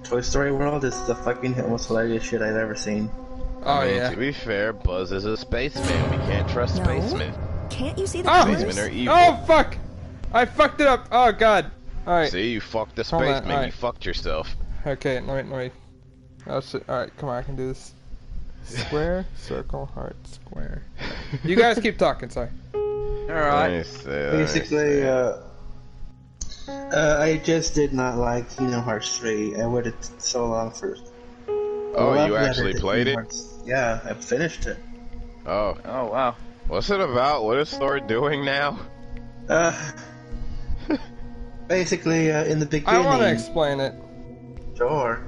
Toy Story world is the fucking most hilarious shit I've ever seen. Oh, I mean, yeah. to be fair, Buzz is a spaceman. We can't trust No. spacemen. Can't you see the Spacemen colors? are evil. Oh, fuck! I fucked it up! Oh, God. Alright. See, you fucked the Hold on, spaceman. alright. You fucked yourself. Okay, let me. Oh, shit. Alright, come on, I can do this. Square, circle, heart, square. You guys keep talking, sorry. Alright. Basically, I just did not like Kingdom Hearts 3. I waited so long for. Oh, you actually played it? Yeah, I finished it. Oh. Oh, wow. What's it about? What is Thor doing now? Basically, in the beginning. I want to explain it. Sure.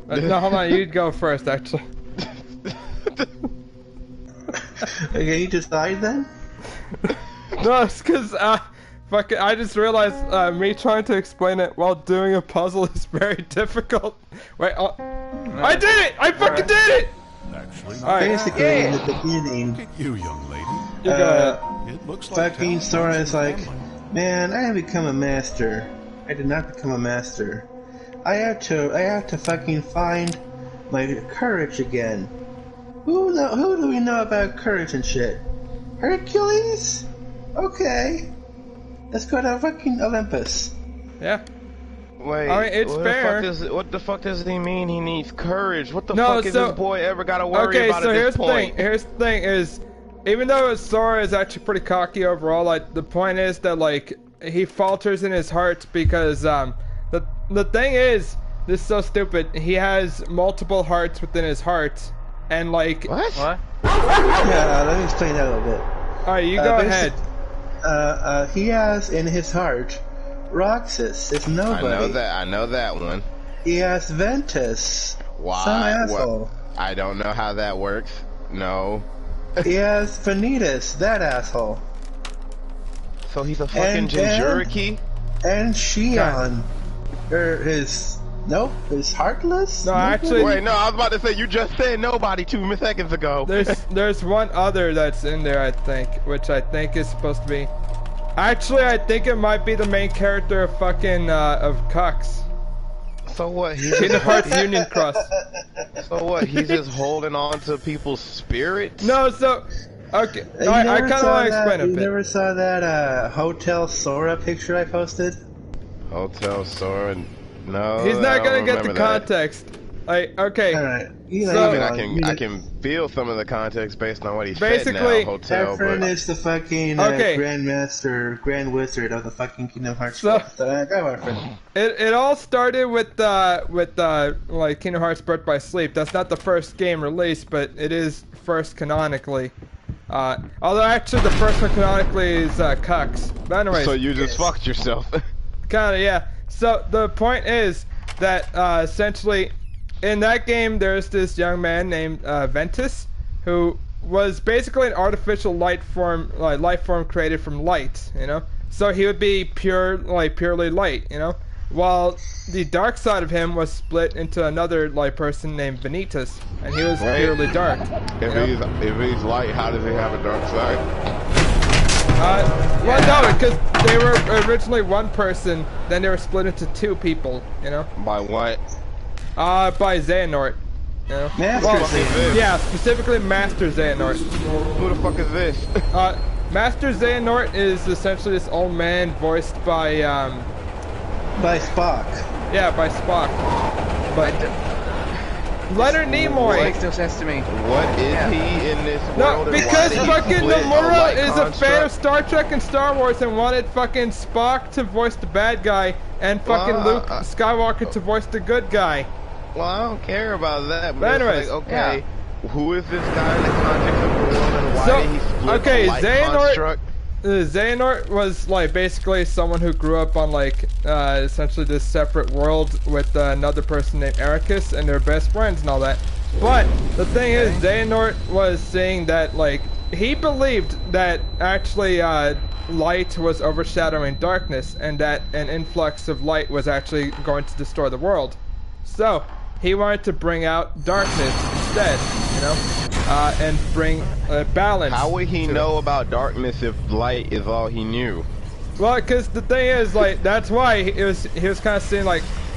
No, hold on, you go first, actually. Okay, you decide then? No, it's because, fucking, I just realized, me trying to explain it while doing a puzzle is very difficult. Wait, I did it! I fucking did it! Actually, Alright, Basically, in the beginning, you, young lady. you go ahead. It looks like fucking town Sora has is been like, family. man, I have become a master. I did not become a master. I have to fucking find my courage again. Who do we know about courage and shit? Hercules? Okay. Let's go to fucking Olympus. Yeah. Wait, I mean, it's fair. What the fuck does he mean he needs courage? What the No, fuck is so- this boy ever gotta worry Okay, about so at here's this the point? thing. Here's the thing is, even though Sora is actually pretty cocky overall, like, the point is that, like, he falters in his heart because, the thing is, this is so stupid, he has multiple hearts within his heart, and, like... What? What? Yeah, let me explain that a little bit. Alright, you go ahead. He has in his heart Roxas. It's nobody. I know that one. He has Ventus. Why? Some asshole. What? I don't know how that works. No. He has Vanitas. That asshole. So he's a fucking And- Jinchuriki? And Shion. His Heartless? No, actually, Wait, no, I was about to say, you just said nobody 2 seconds ago. there's one other that's in there, I think, which I think is supposed to be... Actually, I think it might be the main character of fucking, of Cux. So what? He's Kingdom Hearts Union Cross. So what? He's just holding on to people's spirits? No, so... Okay, You I never kind of saw want to that- explain a You bit. never saw that Hotel Sora picture I posted? Hotel Sora. No. He's I not don't gonna get the remember that. context. Like, okay. Alright. So- I mean, I can feel some of the context based on what he said Basically, now, Hotel, Efren but... is the fucking Okay. Grand Wizard of the fucking Kingdom Hearts. So- Go on, Efren. It all started with like Kingdom Hearts Birth by Sleep. That's not the first game released, but it is first canonically. Although actually the first one canonically is Cucks. But anyways, So you just fucked yourself. kinda, yeah. So the point is that essentially in that game there's this young man named Ventus who was basically an artificial life form created from light, you know. So he would be purely light, you know. While the dark side of him was split into another person named Vanitas, and he was Right. purely dark. If he's light, how does he have a dark side? Well, no, because they were originally one person, then they were split into two people, you know. By what? By Xehanort. You know? Master Well, Xehanort. yeah, specifically Master Xehanort. Who the fuck is this? Master Xehanort is essentially this old man voiced by By Spock. by Spock. But Leonard Nimoy. Makes no sense to me. What is he in this No, world? and why because did he fucking split Nomura light is a fan of construct? Star Trek and Star Wars and wanted fucking Spock to voice the bad guy and fucking Luke Skywalker to voice the good guy. Well, I don't care about that. But But anyways, it's like, okay, who is this guy in the context of the world, and why So, did he split okay, the light Xehanort- construct? Xehanort was basically someone who grew up on essentially this separate world with another person named Ericus, and they're best friends and all that. But the thing is, Xehanort was saying that he believed that actually light was overshadowing darkness, and that an influx of light was actually going to destroy the world. So he wanted to bring out darkness instead, you know, and bring balance. How would he to it. know about darkness if light is all he knew? Well, because the thing is, that's why he was kind of saying,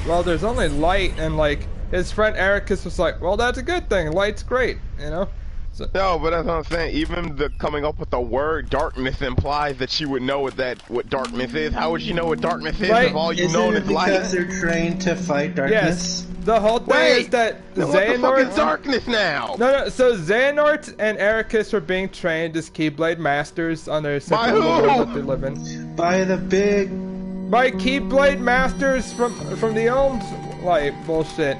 well, there's only light, and, his friend Ericus was like, well, that's a good thing, light's great, you know? So, No, but that's what I'm saying. Even the coming up with the word darkness implies that she would know what darkness is. How would she know what darkness is Right. if all you Isn't know it is light? because they're trained to fight darkness? yes, the whole thing is that Then what the fuck is Xehanort... darkness now? No, so Xehanort and Ericus were being trained as Keyblade Masters on their By separate who? world that they live in. By the big... By Keyblade Masters from the old, bullshit.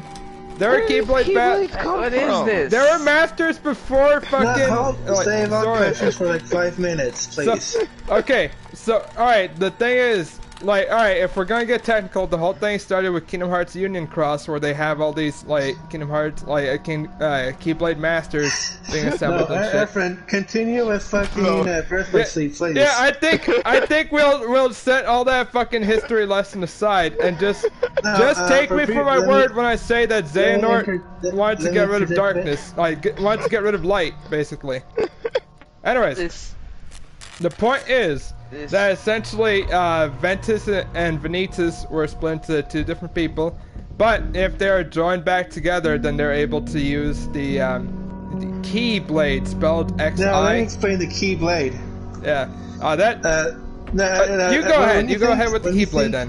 There were Keyblade Masters. What is this? There were masters before fucking. No, save all sorry. questions for 5 minutes, please. So, okay, so alright, the thing is, alright, if we're gonna get technical, the whole thing started with Kingdom Hearts Union Cross, where they have all these, Kingdom Hearts, Keyblade Masters being No, assembled and shit. Efren, continue with fucking Birth by Sleep, please. Yeah, I think we'll set all that fucking history lesson aside and just take me for my let me- word when I say that Xehanort let- wanted to let get me rid of interject darkness, wanted to get rid of light, basically. Anyways, This. the point is that essentially Ventus and Vanitas were split into two different people, but if they're joined back together, then they're able to use the Keyblade, spelled X-I. Now, let me explain the Keyblade. Yeah. No, you go ahead. You go ahead with the Keyblade then.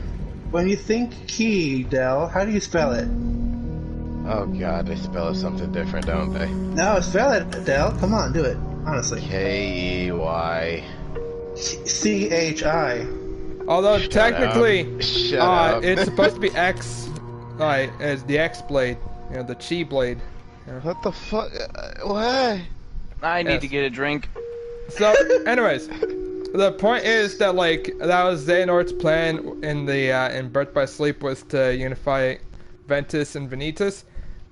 When you think key, Del, how do you spell it? Oh god, they spell it something different, don't they? No, spell it, Del. Come on, do it. Honestly. K-E-Y. C-H-I. Although technically, Shut up. it's supposed to be X, as the X blade, the Chi blade. What the fuck? What? I need Yes. to get a drink. So, anyways, the point is that that was Xehanort's plan in Birth by Sleep, was to unify Ventus and Vanitas,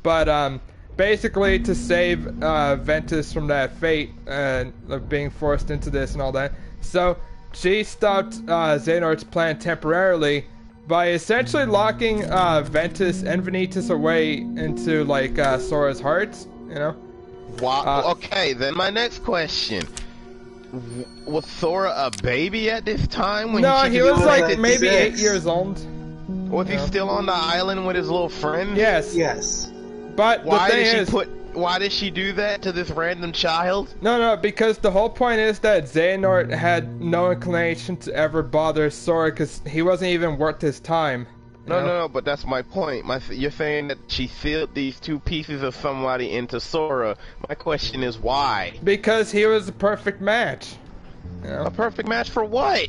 but basically to save Ventus from that fate of being forced into this and all that. So she stopped Xehanort's plan temporarily by essentially locking Ventus and Vanitas away into Sora's heart, you know. Wow. Okay, then my next question. Was Sora a baby at this time? When No, he was like maybe 8 6. years old. Was he still on the island with his little friends? Yes. Yes. But Why the thing did she is, Why did she do that to this random child? No, because the whole point is that Xehanort had no inclination to ever bother Sora, because he wasn't even worth his time. No, but that's my point. You're saying that she sealed these two pieces of somebody into Sora. My question is why? Because he was a perfect match. You know? A perfect match for what?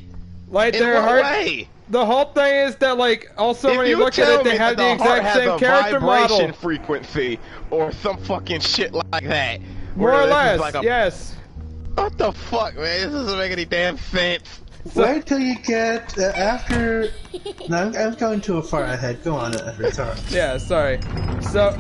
Like In their what heart. way? The whole thing is that, like, also If when you look at tell it, they me have that the heart exact has same a character vibration model. frequency or some fucking shit like that. More where or this is less, like yes. What the fuck, man? This doesn't make any damn sense. Wait till you get after. No, I'm going too far ahead. Go on, sorry. Yeah, sorry. So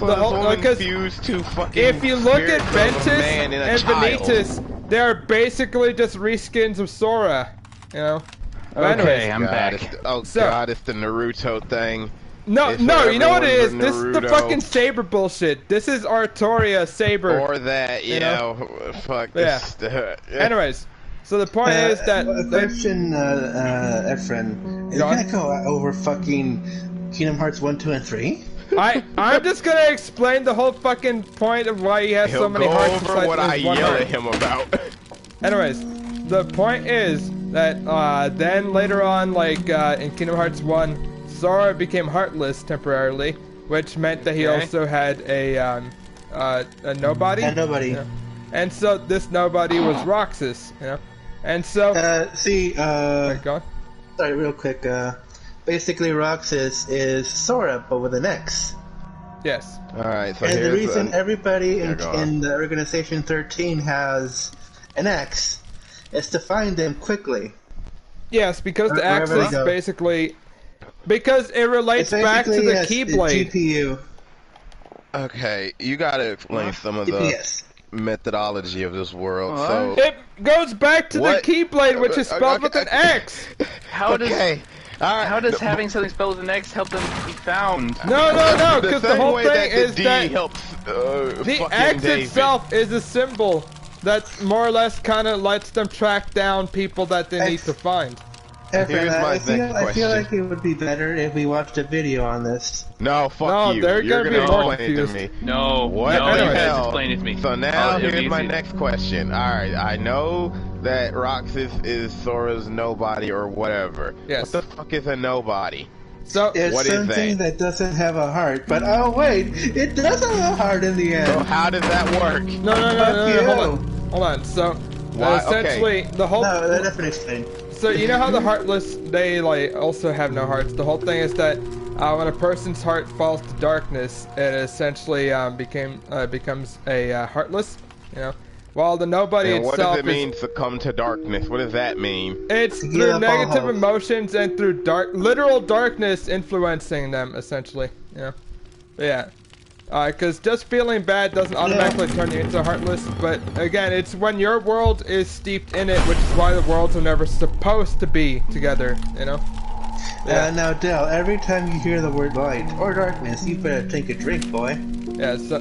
the this whole woman because fused two fucking if you look at spirits of a Ventus man and a and child. Vanitas, they are basically just reskins of Sora. You know. But Okay, anyways, I'm back. God, it's the Naruto thing. No, It's no, for you know what it is? everyone but This is the Naruto. fucking Saber bullshit. This is Artoria Saber. Or that, you know? fuck Yeah. this. Anyways, so the point is that Question, Efren, is Go it on. gonna go over fucking Kingdom Hearts 1, 2, and 3? I'm just gonna explain the whole fucking point of why he has He'll so many go hearts over besides what I his one yell heart. at him about. Anyways, the point is that then later on, like in Kingdom Hearts 1, Sora became heartless temporarily, which meant that he Okay. also had a nobody. And nobody. Yeah. And so this nobody was Roxas, you know. And so go on. Sorry, real quick, basically Roxas is Sora, but with an X. Yes. Alright, so And the here's reason everybody Yeah, go on. in the Organization 13 has an X is to find them quickly. Yes, because the Wherever X they is go. basically because it relates It's back to basically the a Keyblade. GPU. Okay, you gotta explain some of the GPS. methodology of this world. What? So It goes back to What? the Keyblade, which is spelled with an X. How does alright. how does having something spelled with an X help them be found? No, because the same whole way thing that the is D that helps the fucking X David. itself is a symbol that more or less kind of lets them track down people that they need to find. Efren, Here's my I feel next like question. it would be better if we watched a video on this. No, fuck No, you. they're You're gonna be gonna more explain it to confused. me. No, What no, the you guys hell? explain it to me. So now it'll be here's my easy. next question. Alright, I know that Roxas is Sora's nobody or whatever. Yes. What the fuck is a nobody? So It's What is something that doesn't have a heart, but oh wait, it does have a heart in the end. So how does that work? no, Fuck you. hold on. So Why- essentially the whole No, that definitely explained. So you know how the heartless, they like also have no hearts. The whole thing is that when a person's heart falls to darkness, it essentially becomes a heartless. You know, while the nobody And what itself does it mean succumb to darkness? What does that mean? it's Give through up all negative hope. emotions and through literal darkness influencing them essentially. You know, but yeah. Because just feeling bad doesn't automatically turn you into heartless, but again, it's when your world is steeped in it, which is why the worlds are never supposed to be together, you know? Now, Dell, every time you hear the word light or darkness, you better take a drink, boy. Yeah, so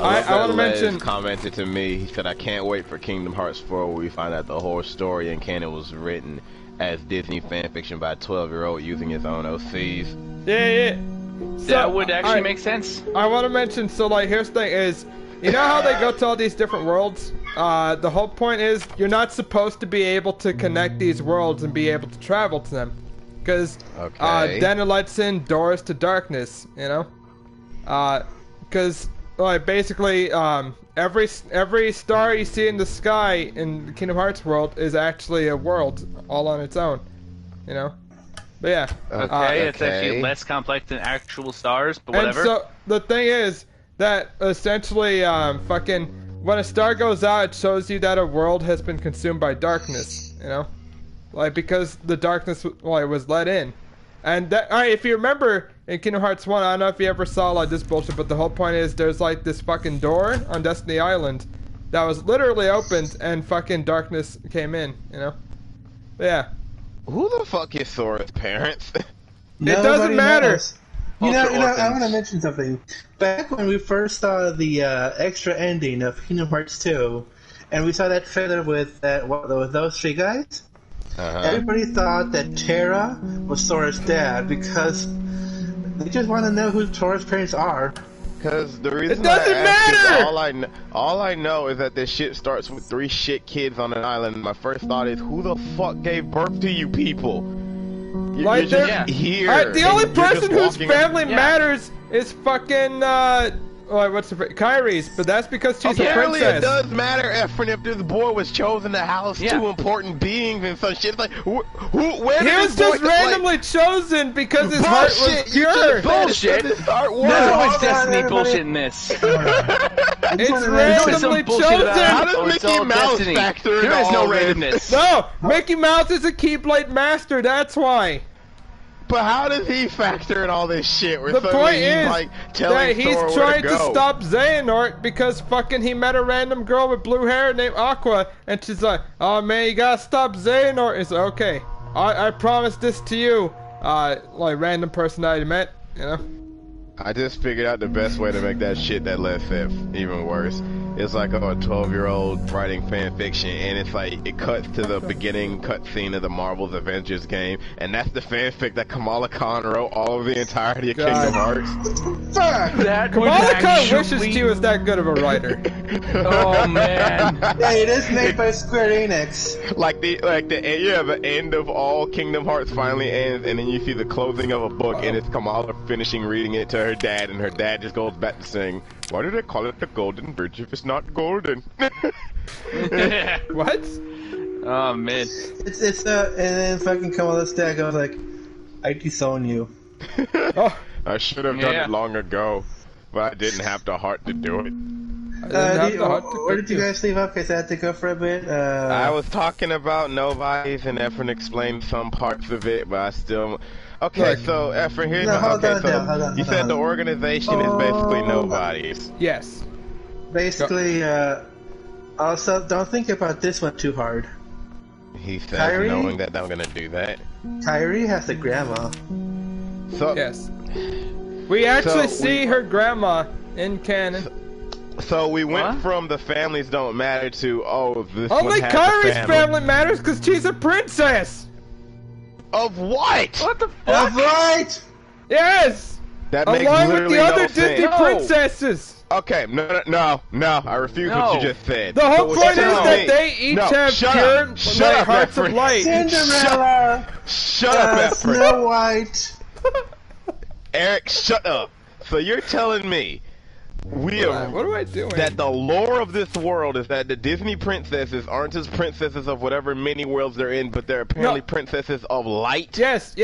I want to mention. commented to me. He said, "I can't wait for Kingdom Hearts 4, where we find out the whole story and canon was written as Disney fanfiction by a 12-year-old using his own OCs." Yeah. So, That would actually alright, make sense. I want to mention. So, like, here's the thing: is you know how they go to all these different worlds? The whole point is you're not supposed to be able to connect these worlds and be able to travel to them, because Okay. then it lets in doors to darkness. You know, because like basically every star you see in the sky in the Kingdom Hearts world is actually a world all on its own. You know, but yeah. Okay, it's actually okay. less complex than actual stars, but And whatever. so the thing is that essentially, fucking, when a star goes out, it shows you that a world has been consumed by darkness. You know, like because the darkness was let in. And that, alright, if you remember in Kingdom Hearts 1, I don't know if you ever saw like this bullshit, but the whole point is there's like this fucking door on Destiny Island that was literally opened and fucking darkness came in. You know, but yeah. Who the fuck is Sora's parents? doesn't matter. knows. You know, Also I orphans. want to mention something. Back when we first saw the extra ending of Kingdom Hearts 2, and we saw that trailer with with those three guys, everybody thought that Terra was Sora's dad because they just want to know who Sora's parents are. Because the reason doesn't I ask is matter! all I know is that this shit starts with 3 shit kids on an island. My first thought is, who the fuck gave birth to you people? Like, you're just yeah. here. Alright, the and only you're just person whose walking- family Yeah. matters is fucking, what's the Kyrie's, but that's because she's a Apparently princess. it does matter, Efren, if this boy was chosen to house Yeah. two important beings and some shit. Like, where He did was this just boy, randomly chosen because his heart was bullshit, you pure. just said Bullshit. it start There's working. always hold on, destiny everybody. bullshit in this. It's There's always randomly some bullshit about chosen. How does oh, it's Mickey all Mouse destiny. factor in There is no all this? randomness. No, Mickey Mouse is a Keyblade master, that's why. But how does he factor in all this shit? Where The suddenly point he's is like telling that he's Thor where trying to to go. stop Xehanort because fucking he met a random girl with blue hair named Aqua, and she's like, oh man, you gotta stop Xehanort. It's like, okay, I promise this to you, like random person that I met, you know? I just figured out the best way to make that shit that left it even worse. It's like a 12-year-old writing fan fiction, and it's like it cuts to the beginning cutscene of the Marvel's Avengers game, and that's the fanfic that Kamala Khan wrote all of the entirety of God. Kingdom Hearts. Fuck! That would Kamala Khan actually... wishes she was that good of a writer. Oh man. Yeah, it is made by Square Enix. the end of all Kingdom Hearts finally ends, and then you see the closing of a book, and it's Kamala finishing reading it to her dad, and her dad just goes back to saying, "Why do they call it the Golden Bridge if it's not golden?" What? Oh man. It's and then fucking Kamala's dad goes like, I disown you. Oh, I should have done Yeah. it long ago, but I didn't have the heart to do it. I didn't have the heart to Where pick did you guys leave off? Because I had to go for a bit. I was talking about nobodies, and Efren explained some parts of it, but I still... Okay, Look. so Efren, here's No, hold okay, on, so Dale, hold on, you hold said on. the organization is basically nobodies. Yes. Basically, also, don't think about this one too hard. He says, Kyrie? knowing that I'm gonna do that. Kyrie has a grandma. So, Yes. We actually So, see her grandma in canon. so we went What? from the families don't matter to, oh, this Only one has Kyrie's a family matters because she's a princess. Of what? What the That's fuck? right! Yes. That makes Along with literally the no other sense. Disney No. princesses. Okay, no, I refuse what No. you just said. The whole So point is tell that me- they each No, have shut pure up. Shut up, hearts of Efren. light. Cinderella! Shut up, Efren. Snow White! Eric, shut up. So you're telling me we are What am I doing? that the lore of this world is that the Disney princesses aren't just princesses of whatever mini worlds they're in, but they're apparently No. princesses of light? Yes.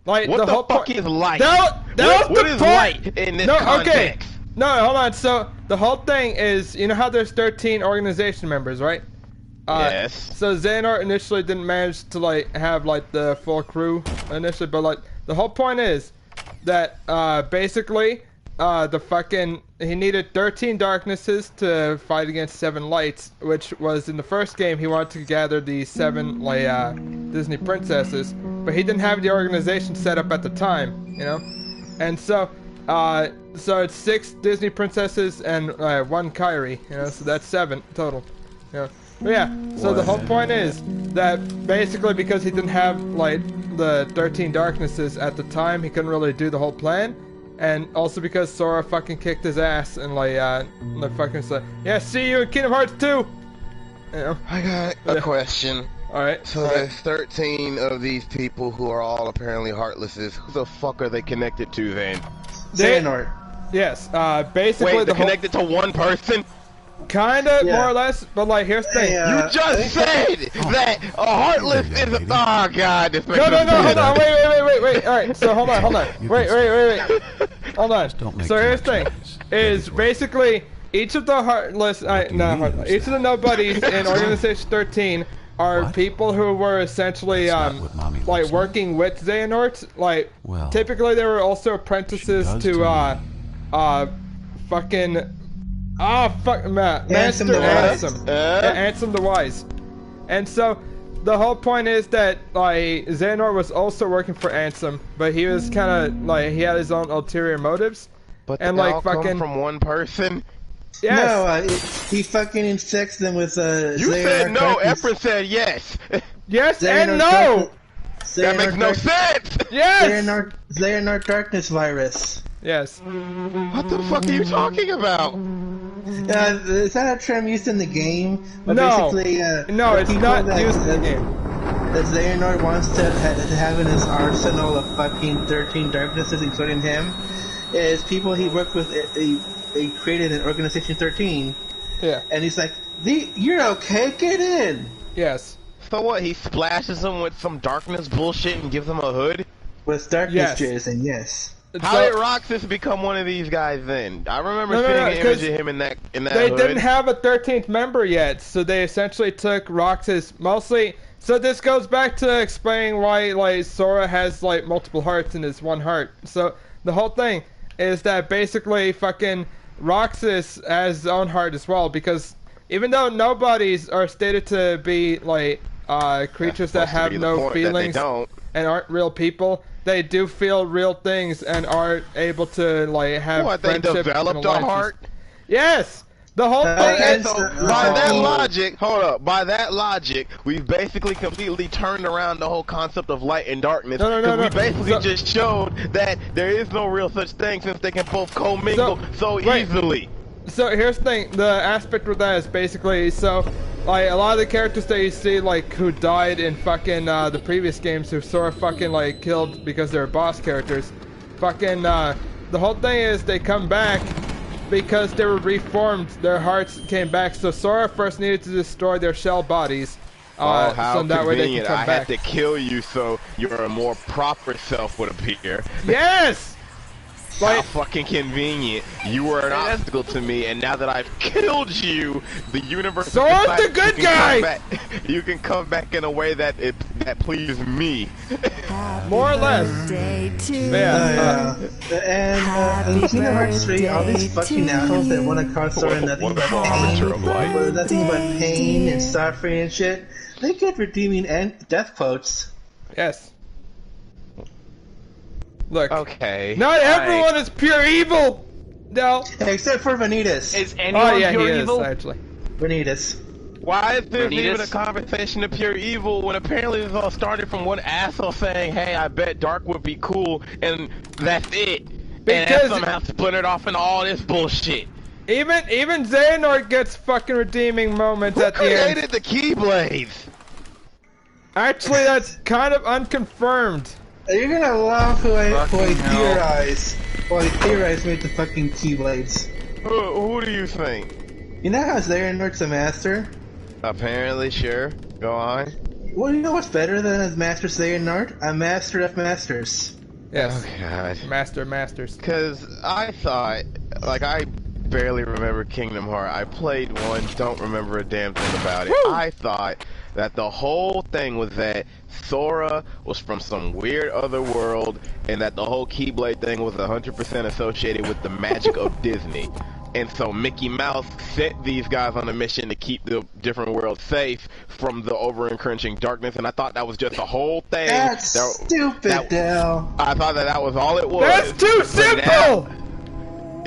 Like What the the whole fuck point. is light? That was What the is point. light in this No, context? okay. No, hold on. So the whole thing is, you know how there's 13 organization members, right? Yes. So Xehanort initially didn't manage to like have like the full crew initially, but like the whole point is that basically the fucking he needed 13 darknesses to fight against 7 lights, which was in the first game he wanted to gather the 7 like Disney princesses, but he didn't have the organization set up at the time, you know, and so it's 6 Disney princesses and 1 Kyrie, you know, so that's 7 total, you know. But yeah, so the whole point is that basically because he didn't have like the 13 darknesses at the time, he couldn't really do the whole plan, and also because Sora fucking kicked his ass and like fucking said, yeah, see you in Kingdom Hearts 2. You know. I got a question. All right. So there's 13 of these people who are all apparently heartlesses. Who the fuck are they connected to then? Xehanort. Yes. Basically Wait, the they're whole connected to one person? kinda Yeah. more or less, but like here's the thing. Hey, You just said that a heartless is a... Oh god, this makes No, no hold sense. on, wait. Alright, so hold on. Wait. Hold on. So here's the thing, is basically each of the heartless, each of the nobodies in Organization 13 are people who were essentially, like working with Xehanort. Like, typically they were also apprentices to, fucking... Master the Wise. Ansem. Yeah, Ansem the Wise. And so, the whole point is that, like, Xehanort was also working for Ansem, but he was kind of, like, he had his own ulterior motives. But And, they like, all fucking... come from one person? Yes. No, he fucking insects them with You said no, darkness. Efren said yes. Yes and Xehanort no! darkness- That makes Xehanort no dark- sense! Yes! Xehanort darkness virus. Yes. What the fuck are you talking about? Is that a term used in the game? But No. basically, No, it's people not that- used in the game. that Xehanort wants to have in his arsenal of fucking 13 darknesses, including him, is people he worked with. They created an Organization 13. Yeah. And he's like, "You're okay. Get in." Yes. So what? He splashes them with some darkness bullshit and gives them a hood. With darkness, Jason. Yes. How did Roxas become one of these guys then? I remember seeing an image of him in that They hood. didn't have a 13th member yet, so they essentially took Roxas mostly. So this goes back to explaining why like Sora has like multiple hearts in his one heart. So the whole thing is that basically fucking Roxas has his own heart as well, because even though nobodies are stated to be like creatures that have no feelings and aren't real people, they do feel real things and are able to like have friendship. They developed a heart? Yes! The whole thing is... By that logic, hold up, by that logic, we've basically completely turned around the whole concept of light and darkness. No. We basically just showed that there is no real such thing since they can both commingle so easily. So here's the thing, the aspect with that is basically, so, like, a lot of the characters that you see, like, who died in fucking, the previous games, who Sora fucking, like, killed because they're boss characters, fucking, the whole thing is they come back because they were reformed, their hearts came back, so Sora first needed to destroy their shell bodies, how so that way they can convenient. come I back. had to kill you so your more proper self would appear. Yes! How fucking convenient. You were an obstacle to me, and now that I've killed you, the universe Sora's the good guy! You can come back in a way that pleases me. More or less. And in Kingdom Hearts 3, all these fucking assholes that want to cause Sora nothing but pain and suffering and shit, they get redeeming and death quotes. Yes. Look. Okay. Not everyone is pure evil! No. Except for Vanitas. Is anyone pure evil? Actually. Vanitas. Why is there even a conversation of pure evil when apparently this all started from one asshole saying, "Hey, I bet Dark would be cool," and that's it. Because and somehow splintered off into all this bullshit. Even Xehanort gets fucking redeeming moments at the end. Who created the Keyblades? Actually, that's kind of unconfirmed. You're gonna love who I theorize. Who I theorize made the fucking Keyblades. Who do you think? You know how Xehanort's a master? Apparently, sure. Go on. Well, you know what's better than a Master Xehanort? A Master of Masters. Yes. Oh, God. Master of Masters. Because I thought, like, I barely remember Kingdom Hearts. I played one, don't remember a damn thing about it. Woo! I thought that the whole thing was that Sora was from some weird other world, and that the whole Keyblade thing was 100% associated with the magic of Disney. And so Mickey Mouse sent these guys on a mission to keep the different worlds safe from the over-encroaching darkness, and I thought that was just the whole thing. That's stupid, Dale. I thought that was all it was. That's too simple!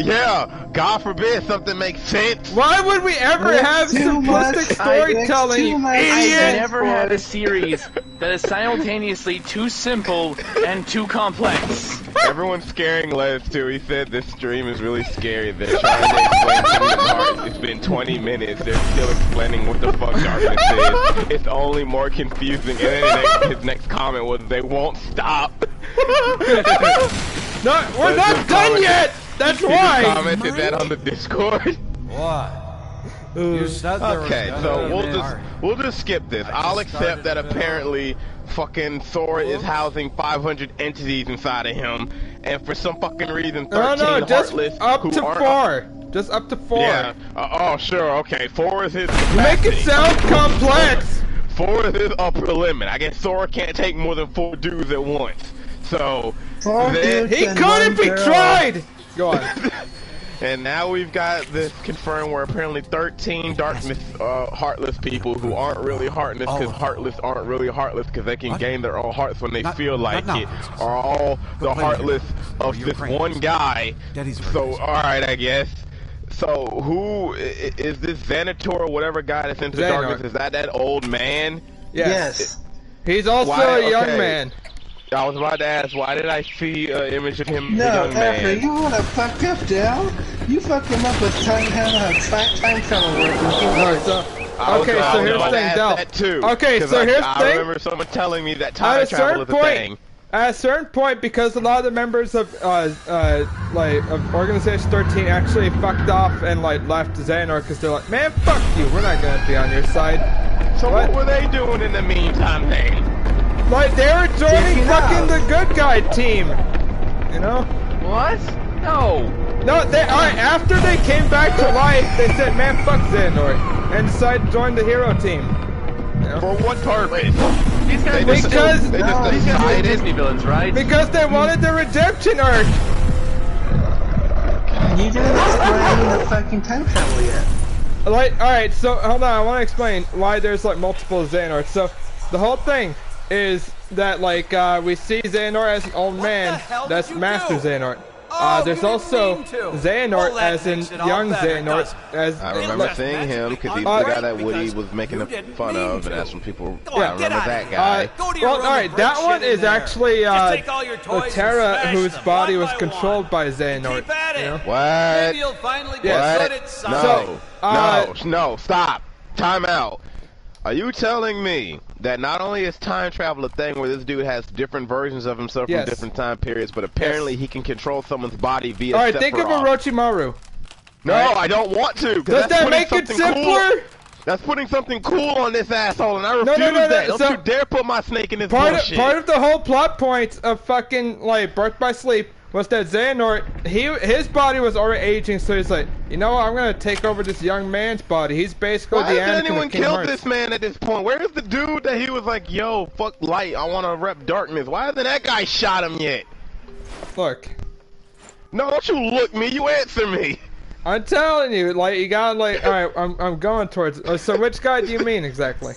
Yeah, God forbid something makes sense. Why would we ever have simplistic storytelling, you idiot? I've never had a series that is simultaneously too simple and too complex. Everyone's scaring Les too. He said this stream is really scary. They're trying to explain Kingdom Hearts. It's been 20 minutes. They're still explaining what the fuck darkness is. It's only more confusing. And then his next comment was, "They won't stop." No, we're not done yet. That's why. He just commented that on the Discord. What? You said there okay, was so we'll just skip this. I'll accept that apparently fucking Sora is housing 500 entities inside of him, and for some fucking reason 13 just Heartless up who to aren't 4. Just up to 4. Yeah. Oh, sure. Okay. 4 is his. You make it sound complex. 4 is his upper limit. I guess Sora can't take more than 4 dudes at once. So he could if he tried. Go on. And now we've got this confirmed where apparently 13 darkness, heartless people who aren't really heartless because heartless aren't really heartless because they can gain their own hearts when they feel like it, are all the heartless of this one guy. So, alright, I guess. So, who is this Xanator or whatever guy that's into darkness? Is that old man? Yes. He's also a young man. I was about to ask, why did I see an image of him, no, young man? You wanna fuck up, Dale? You fuck him up with time travel working. Alright, so Okay, so here's the thing, Del. Okay, so here's the thing. I remember someone telling me that time travel is a thing. At a certain point, because a lot of the members of Organization 13 actually fucked off and like left Xehanort because they're like, man, fuck you, we're not gonna be on your side. So what were they doing in the meantime, then? Like they were joining fucking the good guy team, you know? What? No. No, alright, after they came back to life, they said, man, fuck Xehanort, and decided to join the hero team. You know? For what purpose? These guys These guys are Disney villains, right? Because they wanted the redemption arc! You didn't explain the fucking time travel yet. Like, alright, so, hold on, I want to explain why there's, like, multiple Xehanorts. So, the whole thing is that, like, we see Xehanort as an old man, that's Master Xehanort. There's also Xehanort as in young Xehanort. I remember seeing him because he's the guy that Woody was making fun of, and that's when people. I remember that guy. Well, alright, that one is actually Terra, whose body was controlled by Xehanort. You know? What? Yes. What? No, stop. Time out. Are you telling me that not only is time travel a thing where this dude has different versions of himself from different time periods, but apparently he can control someone's body via Alright, think of Orochimaru. No, I don't want to. Does that make it simpler? Cool. That's putting something cool on this asshole, and I refuse that. Don't you dare put my snake in this bullshit. Part of the whole plot point of fucking, like, Birth by Sleep was that Xehanort, his body was already aging, so he's like, you know what, I'm gonna take over this young man's body. He's basically the Anakin of Kingdom Hearts. Why hasn't anyone killed this man at this point? Where is the dude that he was like, yo, fuck light, I wanna rep darkness? Why hasn't that guy shot him yet? Look. No, don't you look me, you answer me. I'm telling you, like, you gotta, like, alright, I'm going towards, so which guy do you mean exactly?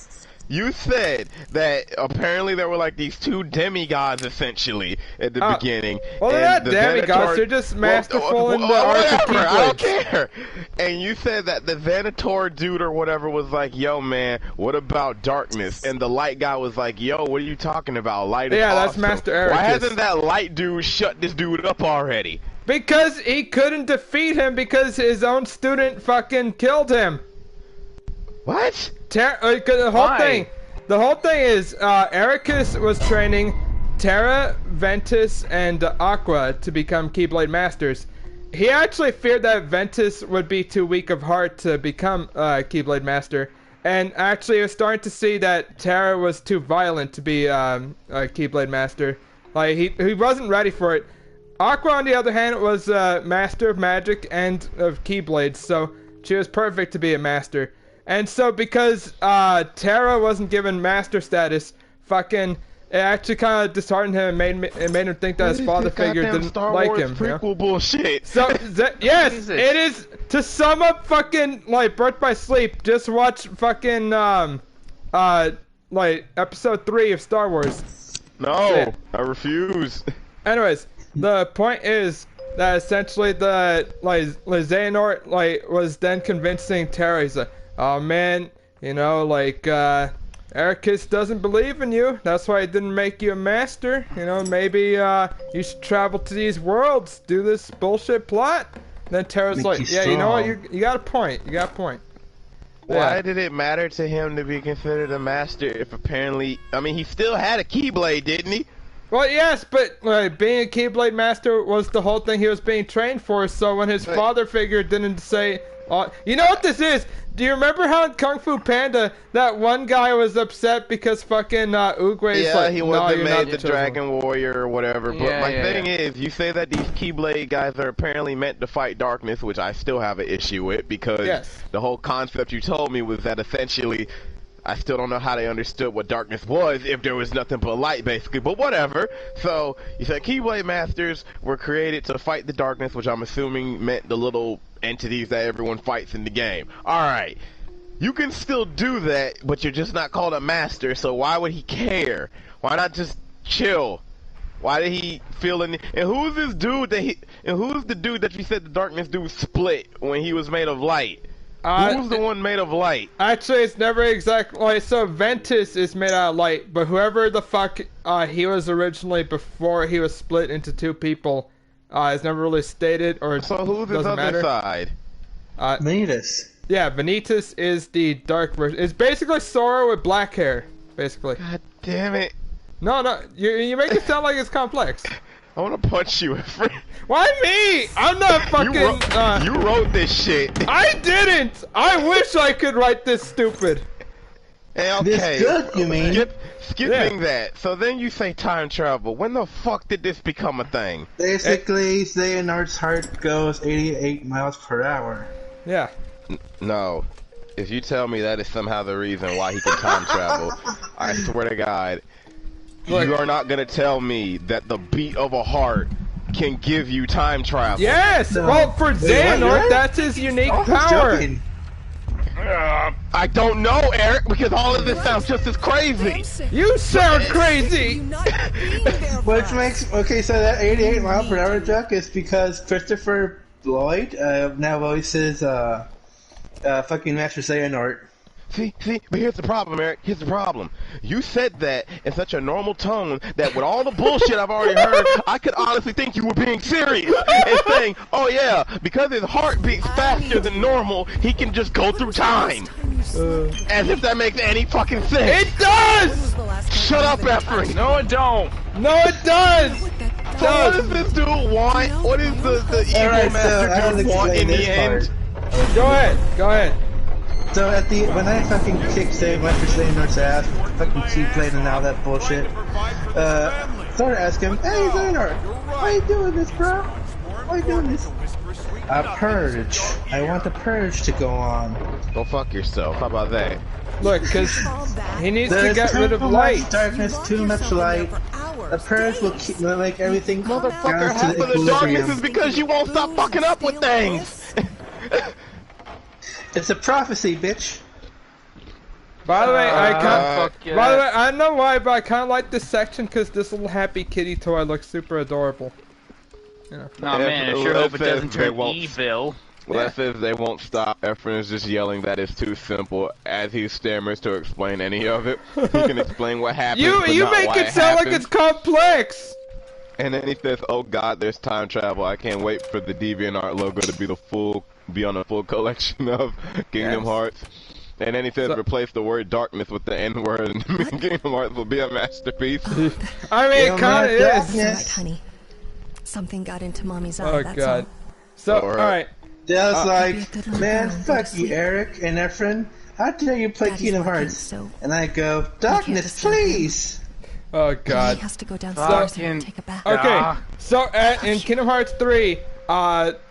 You said that apparently there were like these two demigods essentially at the beginning. Well, they're not demigods, they're just masterful in the art of Keyblades. I don't care. And you said that the Venator dude or whatever was like, yo man, what about darkness? And the light guy was like, yo, what are you talking about? Light is awesome. That's Master Ericus. Why hasn't that light dude shut this dude up already? Because he couldn't defeat him because his own student fucking killed him. What? The whole thing is, Ericus was training Terra, Ventus, and Aqua to become Keyblade Masters. He actually feared that Ventus would be too weak of heart to become Keyblade Master, and actually was starting to see that Terra was too violent to be a Keyblade Master. Like, he wasn't ready for it. Aqua, on the other hand, was Master of Magic and of Keyblades, so she was perfect to be a Master. And so because Terra wasn't given master status, fucking it actually kind of disheartened him and made him think that his father figure didn't like him. Prequel bullshit. So yes, it is. To sum up, fucking like Birth by Sleep, just watch fucking like episode 3 of Star Wars. No, I refuse. Anyways, the point is that essentially the Xehanort was then convincing Terra. He's like, oh man, you know, like, Ericus doesn't believe in you. That's why he didn't make you a master. You know, maybe, you should travel to these worlds, do this bullshit plot. And then Terra's like, yeah, you know what, you got a point. You got a point. Why did it matter to him to be considered a master if apparently, I mean, he still had a Keyblade, didn't he? Well, yes, but being a Keyblade master was the whole thing he was being trained for, so when his father figure didn't say, you know what this is? Do you remember how in Kung Fu Panda that one guy was upset because fucking Oogway's like, he wasn't made the Dragon Warrior or whatever. But my thing is, you say that these Keyblade guys are apparently meant to fight darkness, which I still have an issue with because the whole concept you told me was that essentially I still don't know how they understood what darkness was if there was nothing but light, basically, but whatever. So, you said Keyblade Masters were created to fight the darkness, which I'm assuming meant the little entities that everyone fights in the game. Alright, you can still do that, but you're just not called a master, so why would he care? Why not just chill? Why did he feel and who's this dude and who's the dude that you said the darkness dude split when he was made of light? Who's the one made of light? Actually, it's never exactly so Ventus is made out of light, but whoever the fuck he was originally before he was split into two people is never really stated or so who's his other side? Venus. Yeah, Vanitas is the dark version. It's basically Sora with black hair, basically. God damn it. No, you make it sound like it's complex. I want to punch you. Why me? I'm not fucking. You wrote this shit. I didn't. I wish I could write this stupid. Hey, okay. This good, you mean? Skipping that. So then you say time travel. When the fuck did this become a thing? Basically, Xehanort's heart goes 88 miles per hour. Yeah. No. If you tell me that is somehow the reason why he can time travel, I swear to God, Look. you are not gonna tell me that the beat of a heart can give you time travel. Yes. No. Well, for Wait, Xehanort, what? that's his unique Oh, he's power. joking. I don't know, Eric, because all of this sounds just as crazy. You sound crazy. You not being there for Which us. makes okay. So that 88 mile per hour joke is because Christopher Lloyd now voices fucking Master Xehanort. See, but here's the problem, Eric. Here's the problem. You said that in such a normal tone that with all the bullshit I've already heard, I could honestly think you were being serious and saying, oh yeah, because his heart beats faster than normal, he can just go through time. As if that makes any fucking sense. It does. Shut up, Efren. No, it don't. No, it does. So what does this dude want? What is the evil Alright, so master I'll dude want in explain the this end? part. Go ahead. Go ahead. So when I fucking kicked Master Xehanort's ass, fucking Keyblade and all that bullshit, Thor asked him, "Hey Xehanort, why you doing this, bro? Why you doing this?" A purge. I want the purge to go on. Go fuck yourself. How about that? Look, because he needs to There's get too rid of much light. darkness, too much light. The purge will make everything Motherfucker, down half to of the darkness is equilibrium. because you won't stop fucking up with things. It's a prophecy, bitch. By the way, fuck yeah. By the way, I don't know why, but I kind of like this section because this little happy kitty toy looks super adorable. Oh man, I sure Well, hope it that says doesn't they turn won't- evil. Well, that says they won't stop. Efren is just yelling that it's too simple as he stammers to explain any of it. He can explain what happened. You but not make why it sound like happened. it's complex. And then he says, "Oh God, there's time travel. I can't wait for the DeviantArt logo to be on a full collection of Kingdom Yes. Hearts." And then he says, So- "Replace the word darkness with the N word, and Kingdom Hearts will be a masterpiece." I mean, You'll it kind of not is. darkness. Right, honey. Something got into Mommy's eye, Oh that's god. all. So, Alright. alright. That was Be a like, good little man, girl and fuck go to you, sleep." Eric and Efren. How dare you play Daddy's Kingdom working, Hearts? so And I go, darkness, disturb him. please. Oh He god. has to go downstairs and take a bath. Okay, Ah. so in Kingdom Hearts 3,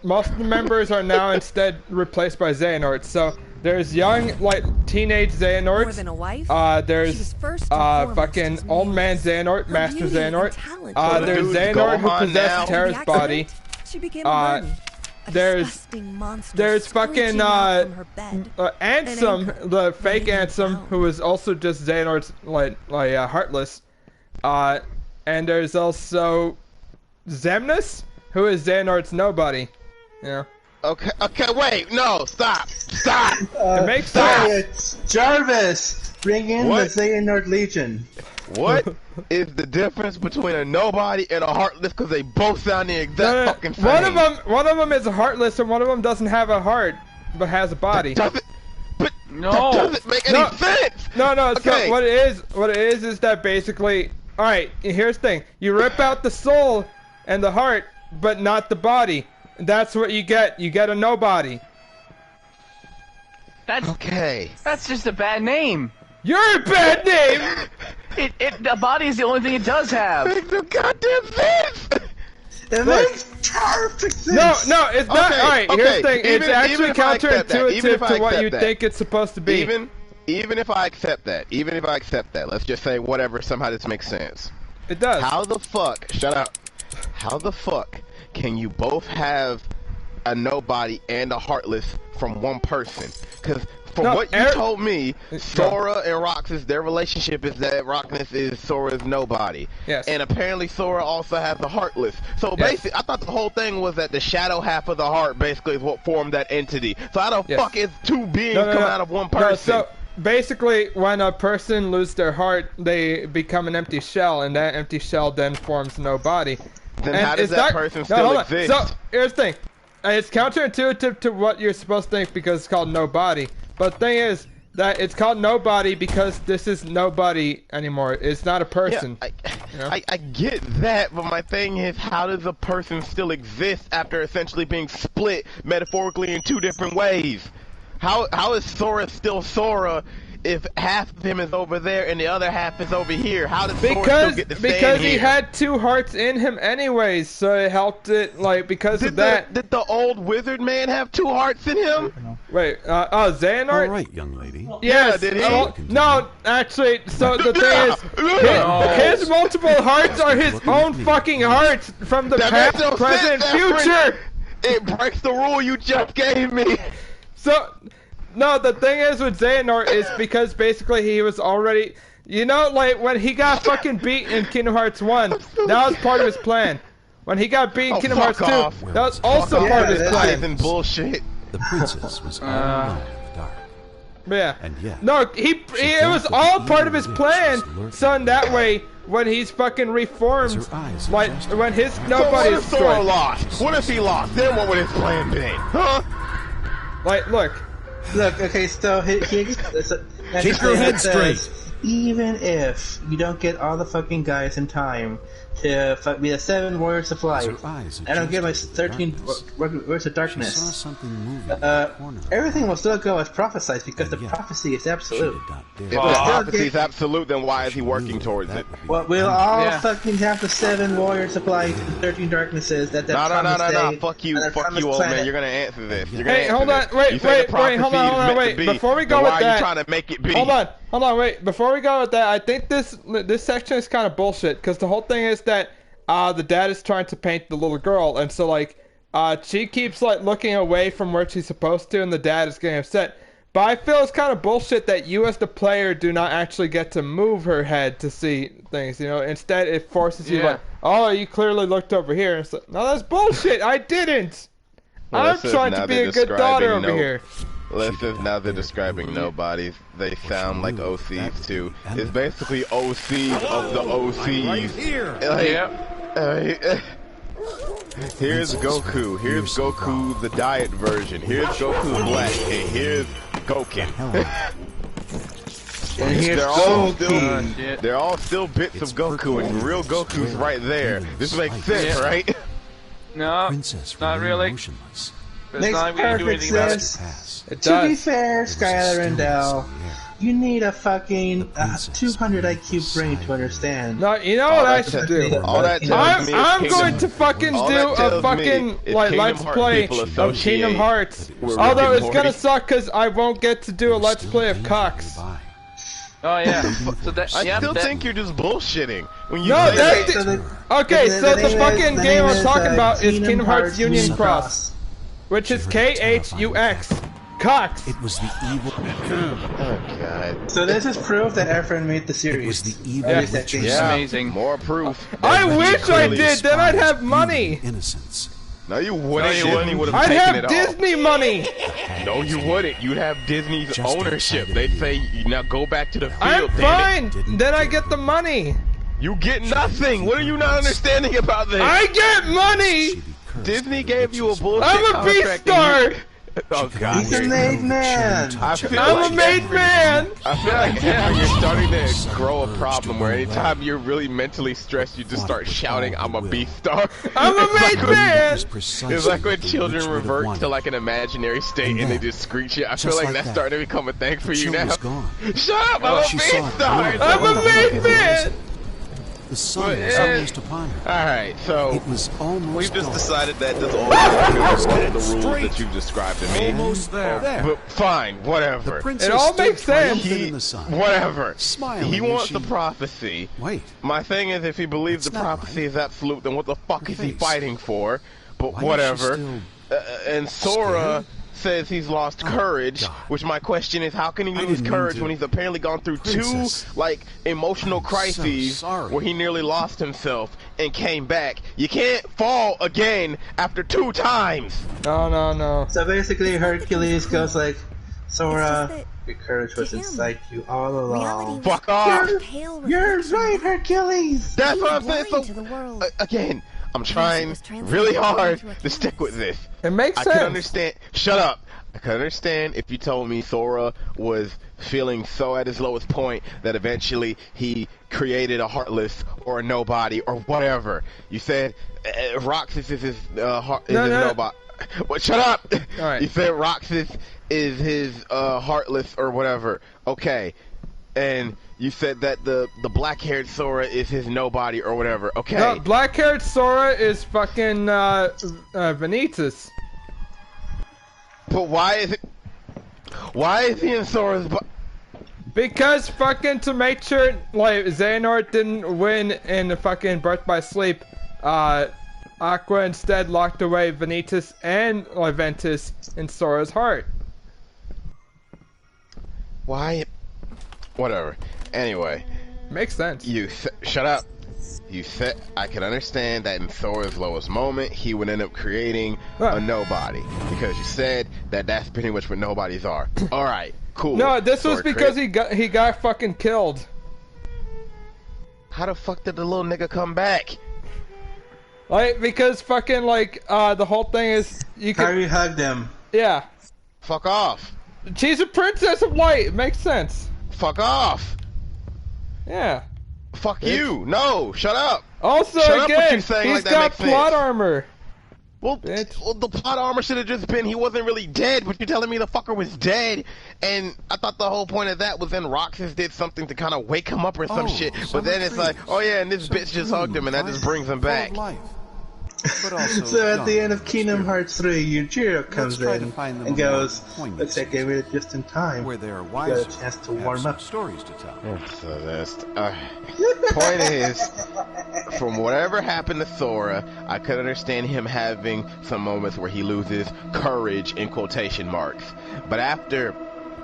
most of the members are now instead replaced by Xehanorts. So there's young, like, teenage More Xehanorts. than a wife? She was There's first and foremost fucking his old muse. man Xehanort, Her Master beauty and Xehanort. talent. So There's dude's Xehanort who Gohan possessed now? Terra's The body. accident, she became a burden. A there's- disgusting monster there's fucking, screeching out from her bed. Ansem, the fake laying Ansem, down. who is also just Xehanort's, heartless. And there's also Xemnas, who is Xehanort's nobody. Yeah. Okay, wait, no, stop. It makes Hey, sense. it's Jarvis! Bring in What? the Xehanort Legion. What is the difference between a nobody and a heartless? Because they both sound the exact fucking same. One of them is heartless, and one of them doesn't have a heart, but has a body. Doesn't, but No. that doesn't make any No. sense. No, Okay. so what it is that basically, alright, here's the thing. You rip out the soul and the heart, but not the body. That's what you get. You get a nobody. Okay. That's just a bad name. You're a bad name! The body is the only thing it does have. Make no goddamn sense. It makes perfect sense. No, it's not. Okay, Alright, here's the thing. even- It's even actually if I accept that, even if counterintuitive I to what accept you that. think it's supposed to be. Even if I accept that, let's just say whatever, somehow this makes sense. It does. How the fuck, shut up, how the fuck can you both have a nobody and a heartless from one person? Because from No, what you Eric- told me, Sora and Roxas, their relationship is that Roxas is Sora's nobody. Yes. And apparently Sora also has a heartless. So Yes. basically, I thought the whole thing was that the shadow half of the heart basically is what formed that entity. So how the Yes. fuck is two beings No, come out of one No, person? so basically, when a person loses their heart, they become an empty shell, and that empty shell then forms no body. Then And how does it's that not- person no, still hold on. exist? So here's the thing. it's counterintuitive to what you're supposed to think because it's called Nobody. But the thing is that it's called Nobody because this is nobody anymore. It's not a person. Yeah, I get that, but my thing is, how does a person still exist after essentially being split metaphorically in two different ways? How is Sora still Sora if half of him is over there and the other half is over here? How does Sora still get to stand because he here? had two hearts in him anyways, so it helped it, like, because of that. Did the old wizard man have two hearts in him? Wait, Xehanort? All right, young lady. Yes. did he? No, actually, so the thing is, his multiple hearts are his own fucking hearts from the past, makes no present, and sense, future! It breaks the rule you just gave me. So, no, the thing is with Xehanort is because basically he was already, you know, like when he got fucking beat in Kingdom Hearts 1, that was part of his plan. When he got beat in Kingdom Hearts 2, off. that was also part of his plan. That's bullshit. The princess was all alone in the dark. Yeah. And yet, No, it was all part of his plan, so in that way, when he's fucking reformed, like, when his So nobody what is if Sora destroyed. lost? What if he lost? Then what would his plan be? Huh? Like, look. Look, okay, so keep your head straight. Even if you don't get all the fucking guys in time to be the 7 warriors of light, I don't get my 13 words of she saw darkness, something moving in the corner. everything will still go as prophesied because the And yet, prophecy is She absolute. did not dare. If the prophecy is absolute, then why is he working towards it? Well, we'll all Yeah. fucking have the 7 warriors of light and 13 darknesses that No. promised day Fuck you, on the fuck promised you, old planet. man. You're gonna answer this. You're gonna Hey, answer hold this. on, wait, You say the wait, hold prophecy on, is meant wait. to be, Before we go then with why that, are you trying to make it be? Hold on, wait. Before we go with that, I think this section is kind of bullshit because the whole thing is that the dad is trying to paint the little girl, and so like she keeps like looking away from where she's supposed to, and the dad is getting upset. But I feel it's kind of bullshit that you as the player do not actually get to move her head to see things. You know, instead it forces you like, oh, you clearly looked over here. And so, no, that's bullshit. I didn't. Well, I'm this is trying now to be they're a good daughter describing over here. Listen, now they're describing nobodies. They sound like OCs too. It's basically OCs of the OCs. Right here. Here's Goku. Here's Goku the diet version. Here's Goku Black. And here's Goken. And here's They're all still bits of Goku, and real Goku's right there. This makes sense, right? No, Princess not remained really. motionless. It's Makes not like we can do perfect anything about it. sense. Pass. It To be does. fair, There was a Skylar and stillness Dell, in the air. you need a fucking princess 200 moved IQ brain to silently. understand. No, you know what I should do? All that tells I'm me is going Kingdom- to fucking all do that a tells me fucking is like Kingdom let's Hearts play people of Kingdom associate Hearts. with Although Rick it's and gonna Morty. suck because I won't get to do a There was let's still play of danger Cox. nearby. Oh yeah. So that, I yeah, still that, think you're just bullshitting when you No, say that's that. the- Okay, so the fucking game I'm talking about is Kingdom Hearts Union Union Cross, which is KHUX. Cox. It was the evil. Oh god. So this is proof that Efren made the It was series. the evil Yeah. witches Yeah. Yeah, Amazing. more proof. I That wish I clearly- did. Then I'd have beauty money. and innocence. No, you wouldn't. No, you Disney wouldn't. would have I'd taken have it Disney money. off. No, you wouldn't. You'd have Disney's Just ownership. outside They'd of say, now go back to the field. I'm damn it." fine. Then I get the money. You get nothing. What are you not understanding about this? I get money. She'd be cursed Disney by the gave you a witches. bullshit I'm a contract. Beastar. and you- Oh god. He's a made man. I feel I'm like a made man. I feel like now you're starting to grow a problem where anytime you're really mentally stressed, you just start shouting, "I'm a beastar." I'm a made man. It's like when children revert to like an imaginary state and they just screech it. I feel Just like like that's that. starting to become a thing for you chill now. was gone. Shut up! I'm a She saw it beastar. glowing I'm a made man. The sun was almost upon her. All right, so It was almost we've just dawn. decided that this all fulfills all the rules that you've described to me. Almost there. But fine, The whatever. princess It all stood makes sense. triumphant in the sun. Whatever. Smiling He as wants she- the prophecy. Wait, My thing is, if he believes That's the not prophecy right. is absolute, then what the fuck Her is he face. fighting for? But why is she whatever. still- And Sora scared? says he's lost courage, God. which my question is, how can he I lose didn't mean courage to. when he's apparently gone through Princess. two, like, emotional I'm so crises sorry. where he nearly lost himself and came back? You can't fall again after 2 times! No. So basically, Hercules goes like, It's Sora, just that your courage was to him, inside you all reality along. was Fuck off! a pale You're reflection right, of Hercules! That's he what was I'm saying. blind So, to the world. again, I'm trying really hard to stick with this. It makes sense. I can understand. Shut up. I can understand if you told me Sora was feeling so at his lowest point that eventually he created a Heartless or a Nobody or whatever. You said Roxas is his Nobody. Well, shut up. All right. You said Roxas is his Heartless or whatever. Okay. And you said that the black-haired Sora is his Nobody or whatever. Okay. No, black-haired Sora is fucking Vanitas. But why is he in Sora's Because fucking to make sure like Xehanort didn't win in the fucking Birth by Sleep, Aqua instead locked away Vanitas and Ventus in Sora's heart. Why? Whatever. Anyway. Makes sense. Shut up. You said I can understand that in Sora's lowest moment, he would end up creating a Nobody. Because you said that that's pretty much what nobodies are. Alright, cool. No, this was Sora because he got fucking killed. How the fuck did the little nigga come back? Like, because fucking, like, the whole thing is, you can... Harry hugged him. Yeah. Fuck off. She's a princess of light, it makes sense. Fuck off. Yeah. Fuck you. No, shut up. Also, shut again, up he's like got plot armor. Well, the plot armor should have just been he wasn't really dead, but you're telling me the fucker was dead, and I thought the whole point of that was then Roxas did something to kind of wake him up or some shit, but then it's like, oh yeah, and this bitch just hugged him, and that just brings him back. But also so at the end of Kingdom Hearts 3, Yujiro comes in and goes, "Looks like I made it just in time. Where there are got a chance to warm up." Stories to tell. Point is, from whatever happened to Sora, I could understand him having some moments where he loses courage in quotation marks. But after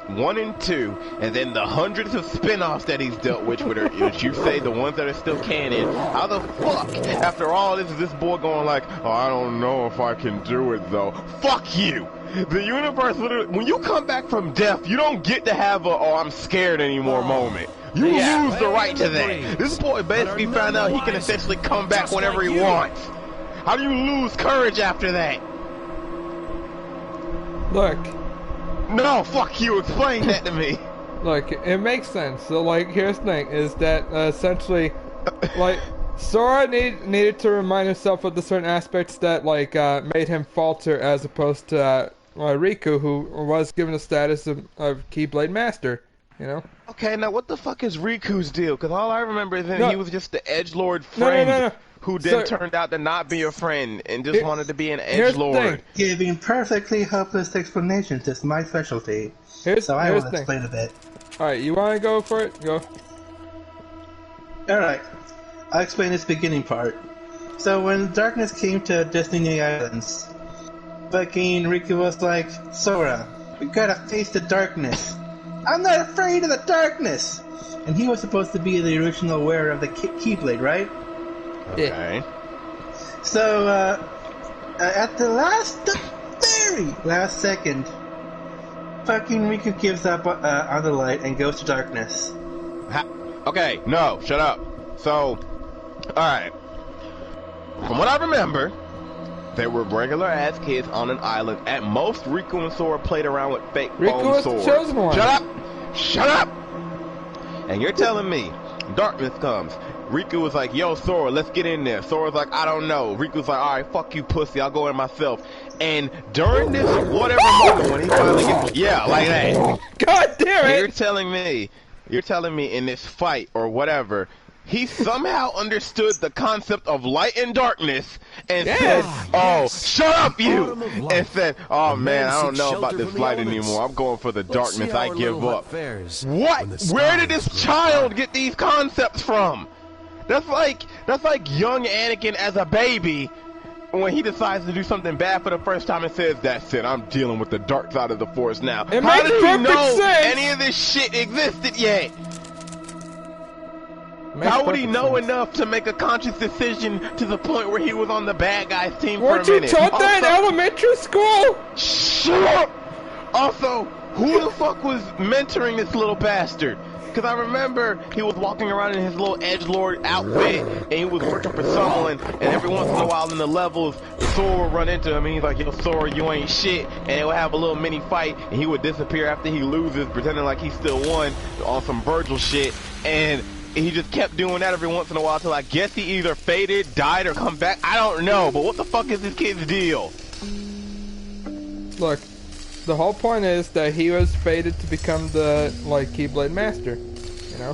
1 and 2, and then the hundreds of spin-offs that he's dealt with, which you say the ones that are still canon, how the fuck, after all this, is this boy going like, oh, I don't know if I can do it though. Fuck you! The universe literally, when you come back from death, you don't get to have a, oh, I'm scared anymore moment. You lose the right to that. This boy basically found out he can essentially come back whenever he wants. How do you lose courage after that? Look. No, fuck you, explain that to me. Look, it makes sense. So, like, here's the thing, is that, essentially, like, Sora needed to remind himself of the certain aspects that, like, made him falter as opposed to, Riku, who was given the status of Keyblade Master, you know? Okay, now what the fuck is Riku's deal? Because all I remember is that he was just the edgelord friend. No. Who then turned out to not be a friend and just wanted to be an edgelord. Giving perfectly hopeless explanations is my specialty. So I will explain a bit. Alright, you want to go for it? Go. Alright, I'll explain this beginning part. So when darkness came to Destiny Islands, fucking Riku was like, Sora, we gotta face the darkness. I'm not afraid of the darkness! And he was supposed to be the original wearer of the Keyblade, right? Okay. So, at the very last second, fucking Riku gives up on the light and goes to darkness. Okay, no, shut up. So, alright. From what I remember, they were regular ass kids on an island. At most, Riku and Sora played around with fake foam swords. The chosen one. Shut up! Shut up! And you're telling me, darkness comes. Riku was like, yo, Sora, let's get in there. Sora's like, I don't know. Riku's like, alright, fuck you, pussy, I'll go in myself. And during this whatever moment when he finally gets, yeah, like that. God damn it! You're telling me in this fight or whatever, he somehow understood the concept of light and darkness and said, oh, shut up, you! And said, oh man, I don't know about this light anymore. I'm going for the darkness. I give up. What? Where did this child get these concepts from? That's like young Anakin as a baby when he decides to do something bad for the first time and says, that's it, I'm dealing with the dark side of the Force now. How did he know any of this shit existed yet? How would he know enough to make a conscious decision to the point where he was on the bad guy's team for a minute? Weren't you taught that in elementary school? Shut up! Also, who the fuck was mentoring this little bastard? Because I remember he was walking around in his little edgelord outfit, and he was working for someone, and every once in a while in the levels, Sora would run into him, and he's like, yo, Sora, you ain't shit, and they would have a little mini fight, and he would disappear after he loses, pretending like he still won on some Virgil shit, and he just kept doing that every once in a while till I guess he either faded, died, or come back. I don't know, but what the fuck is this kid's deal? Look, the whole point is that he was fated to become the, like, Keyblade Master, you know?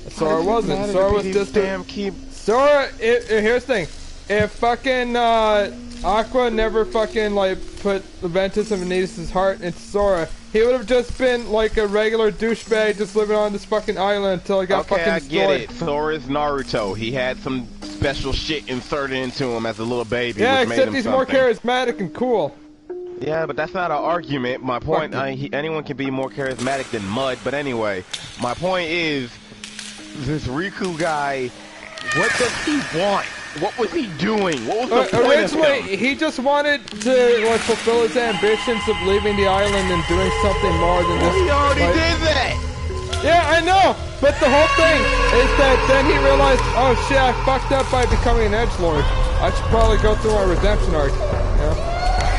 Sora wasn't. Sora was just damn key. Sora, here's the thing. If fucking, Aqua never fucking, like, put the Ventus of Vanitas' heart into Sora, he would have just been, like, a regular douchebag just living on this fucking island until he got fucking destroyed. Okay, I get it. Sora's Naruto. He had some special shit inserted into him as a little baby. Yeah, which made except him he's something. more charismatic and cool. Yeah, but that's not an argument. My point, anyone can be more charismatic than Mud, but anyway, my point is, this Riku guy, what does he want? What was he doing? What was the point originally, of him? he just wanted to, like, fulfill his ambitions of leaving the island and doing something more than this. He already like, did that! Yeah, I know, but the whole thing is that then he realized, oh shit, I fucked up by becoming an edgelord. I should probably go through my redemption arc, you know?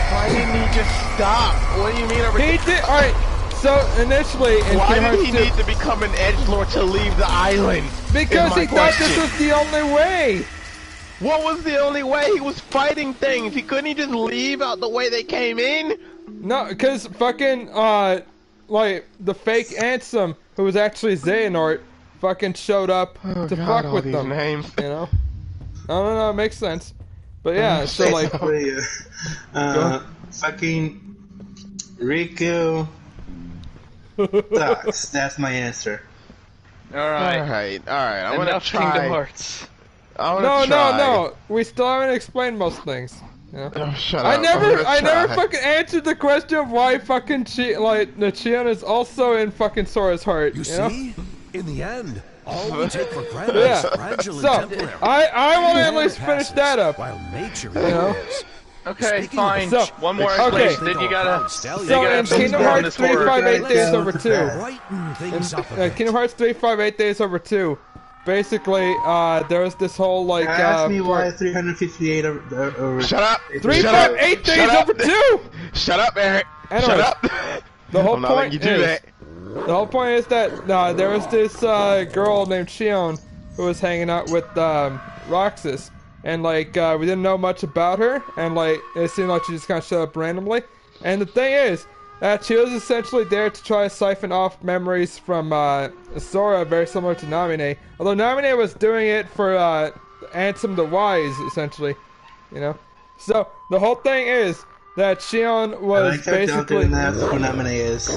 Why didn't he just stop? What do you mean? He did. All right. So initially, in why Kingdom did he Hearts 2, need to become an edgelord to leave the island? because he thought this was the only way. What was the only way? He was fighting things. He couldn't he just leave out the way they came in? No, because fucking like the fake Ansem, who was actually Xehanort, fucking showed up to God, fuck with these them. names. You know? No, it makes sense. But yeah, so like, fucking Riku sucks. That's my answer. Alright. I'm gonna Enough try. Kingdom Hearts. No. We still haven't explained most things. You know? Oh, shut I up. never fucking answered the question of why fucking Chion is also in fucking Sora's heart. You know? see? In the end, all we take for granted Yeah. is fragile So, and temporary. I want to at War least finish passes, that up. While nature know? is. Okay, Speaking of fine. So- One more okay. explanation. Then you gotta. So gotta in focus Kingdom more on Hearts this horror. 358 Days Go Over with 2, that. Brighten things up a bit. Kingdom Hearts 358 Days Over 2, basically, there was this whole, like, Ask me why part- 358 over. Shut up. 358 Days Shut up. Over 2! Shut up, Eric. Anyways, Shut up. The whole I'm not point letting you do is, that. the whole point is that there was this girl named Chion who was hanging out with Roxas, and like we didn't know much about her, and like it seemed like she just kind of showed up randomly. And the thing is that she was essentially there to try to siphon off memories from Sora, very similar to Namine. Although Namine was doing it for Ansem the Wise, essentially, you know. So the whole thing is that Shion was basically. That's what Namine is.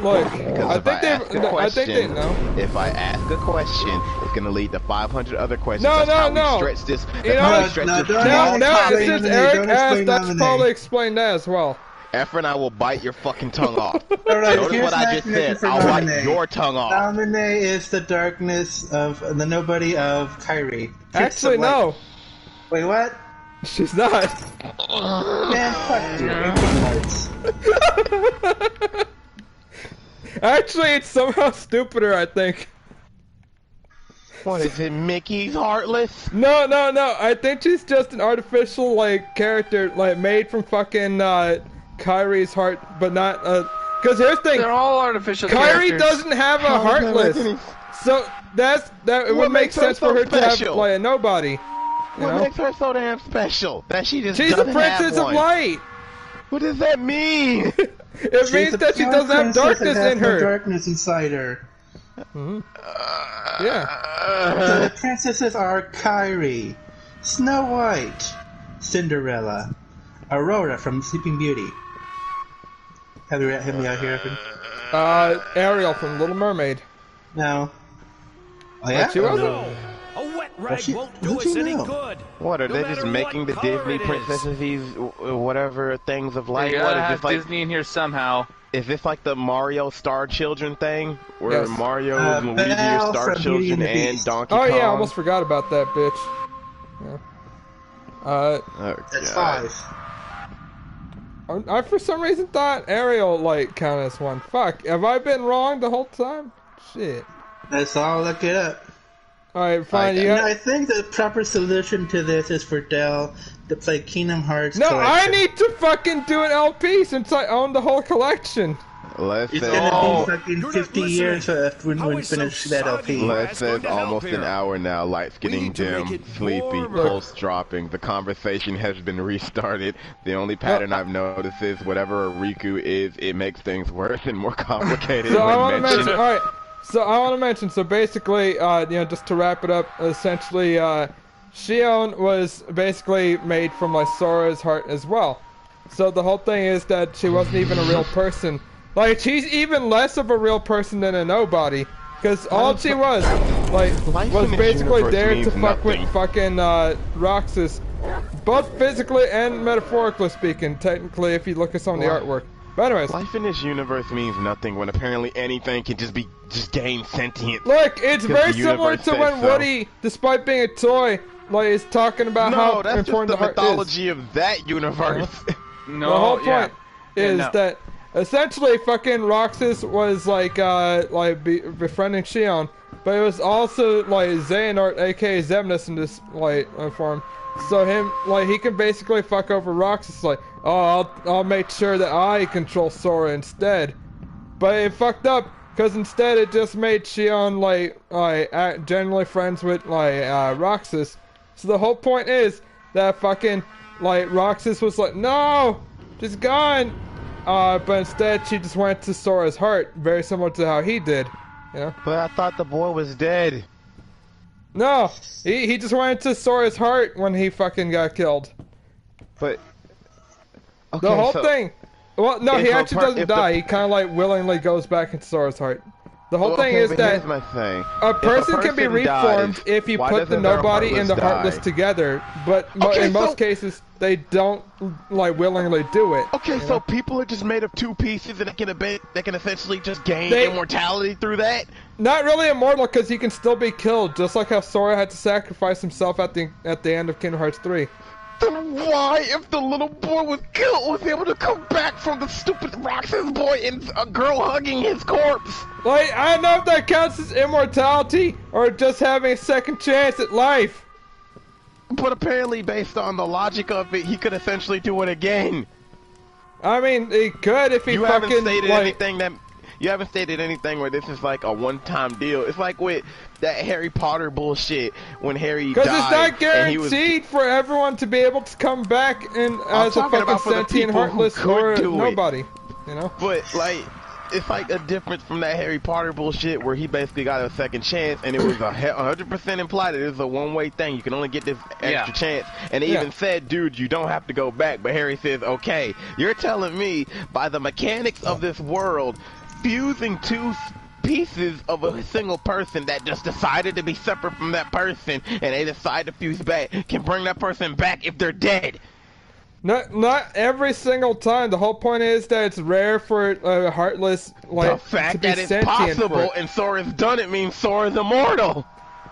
Look, Because I think they know. If I ask a question, it's gonna lead to 500 other questions. No, That's no, how no. We stretch this. You That's know how we what? stretch No, this don't Now, explain now Namine, since don't Eric explain asked, I should Namine. probably explain that as well. Efren, I will bite your fucking tongue off. Alright, Notice here's what I my just definition said. for I'll bite Namine. your tongue off. Namine is the darkness of the nobody of Kyrie. Actually, no, Wait, what? she's not. Man, fuck you. Kingdom Hearts. Actually, it's somehow stupider, I think. What is it, Mickey's Heartless? No. I think she's just an artificial, like, character, like, made from fucking, Kyrie's heart, but not, cause here's the thing. They're all artificial Kyrie characters. doesn't have a How does that heartless. make any- So, that it What would make makes her sense so for her to have, special? like, a nobody. You What know? makes her so damn special? That she just She's a doesn't princess have of one. light! What does that mean? It means that she doesn't have darkness in No her. darkness inside her. Yeah. So the princesses are Kyrie, Snow White, Cinderella, Aurora from Sleeping Beauty. Have you hit me out here, Evan? Ariel from Little Mermaid. No. Oh yeah? She wasn't? No, a wet rag she- won't do how'd us you any know? good. What are No they just matter making the what color Disney it is. princesses these whatever things of You light? What gotta is have this like? Disney in here somehow. Is this like the Mario Star Children thing, where Yes. Mario and Luigi are Belle Star from Beauty Children and the and Beast. Donkey Oh Kong? yeah, I almost forgot about that bitch. Yeah. Oh, That's God. 5. I for some reason thought Ariel like counted as one. Fuck, have I been wrong the whole time? Shit. That's all. I'll look it up. Alright, fine. I think the proper solution to this is for Dell to play Kingdom Hearts. No, collection. I need to fucking do an LP since I own the whole collection. Let's It's say, gonna be fucking You're 50 not years when How we is finish some that soggy LP. let's say it's going to help almost an here? hour now. Lights getting need to make dim, it sleepy, warmer. pulse dropping. The conversation has been restarted. The only pattern I've noticed is whatever a Riku is, it makes things worse and more complicated. So I when want to mentioned. mention, alright, so I want to mention, so basically, just to wrap it up, essentially, Shion was basically made from, like, Sora's heart as well. So the whole thing is that she wasn't even a real person. Like, she's even less of a real person than a nobody. Because all she was, like, Life was in this basically universe there to means fuck with nothing. fucking, Roxas. Both physically and metaphorically speaking, technically, if you look at some of the artwork. But anyways, Life in this universe means nothing when apparently anything can just gain sentience. look, it's Because very the similar universe to says when so. Woody, despite being a toy, like, is talking about No, how that's just important the the heart is. mythology of that universe. No, The whole yeah. point is no. that essentially fucking Roxas was like befriending Shion, but it was also like Xehanort, aka Xemnas, in this like form. So him, like, he can basically fuck over Roxas, like, oh, I'll make sure that I control Sora instead. But it fucked up, because instead it just made Shion, like generally friends with, like, Roxas. So the whole point is that fucking, like, Roxas was like, no, she's gone. But instead she just went to Sora's heart, very similar to how he did, you know? But I thought the boy was dead. No, he just went to Sora's heart when he fucking got killed. But okay, The whole so thing. Well, no, if he a actually per- doesn't if the- die. He kind of like willingly goes back into Sora's heart. The whole thing okay, is but that here's my thing. a If person can be reformed dies, if you why put the doesn't their nobody and the heartless die? together. But Okay, in most so- cases, they don't like willingly do it. Okay, you so know? people are just made of two pieces, and they can essentially just gain They- immortality through that. Not really immortal because he can still be killed, just like how Sora had to sacrifice himself at the end of Kingdom Hearts 3. Then why, if the little boy was killed, was able to come back from the stupid Roxas boy and a girl hugging his corpse? Like, I don't know if that counts as immortality or just having a second chance at life. But apparently, based on the logic of it, he could essentially do it again. I mean, he could if he You fucking haven't stated like. anything that. You haven't stated anything where this is like a one-time deal. It's like with that Harry Potter bullshit when Harry died. Because it's not and he was- guaranteed for everyone to be able to come back and I'm as a talking fucking about for the sentient, people who heartless, could or do it. nobody. You know? But like, it's like a difference from that Harry Potter bullshit where he basically got a second chance, and it was 100% implied that it was a one-way thing. You can only get this extra Yeah. chance, and they Yeah. even said, "Dude, you don't have to go back." But Harry says, "Okay, you're telling me by the mechanics of this world, fusing two pieces of a single person that just decided to be separate from that person, and they decide to fuse back, can bring that person back if they're dead." Not every single time. The whole point is that it's rare for a heartless The like to fact be that it's sentient. for possible it. and Sora's done it means Sora's immortal.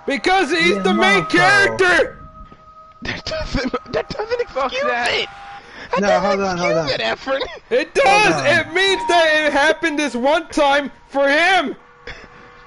Because he's Yeah, the main Marco. character. That doesn't excuse that. it. No, That hold doesn't on, hold excuse on. it, Efren. It does. on. It means that it happened this one time for him.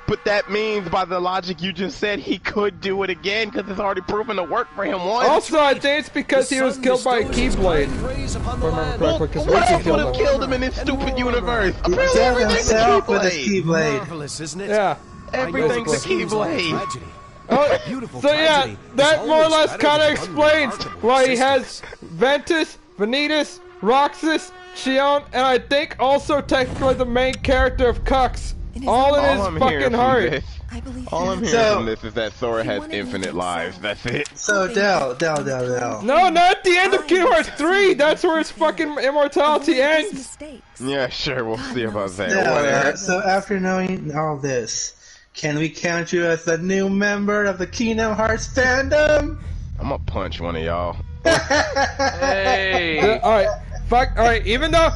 But that means, by the logic you just said, he could do it again because it's already proven to work for him once. Also, I think it's because he was killed by a Keyblade. If I remember correctly, because What Ricky else would killed have him. killed him in this stupid universe? He Apparently killed everything's a himself with his Keyblade. Keyblade. Marvelous, isn't it? Yeah. Everything's a Seems like Keyblade. tragedy. Oh, Beautiful so yeah, tragedy is that more or always less better kind of than explains unremarkable why he has existence. Ventus, Vanitas, Roxas, Shion, and I think also technically the main character of Cux, In his all in own- his All I'm hearing fucking from heart. this, I believe all I'm him. hearing So- from this is that Sora He has wanted to infinite live lives. himself. That's it. So, Dell. No, not at the end of Kingdom Hearts 3. That's where his fucking immortality Avoid his ends. mistakes. Yeah, sure, we'll see about that. Dell, Whatever. so after knowing all this, can we count you as a new member of the Kingdom Hearts fandom? I'm gonna punch one of y'all. Hey. Alright, fuck, alright, even though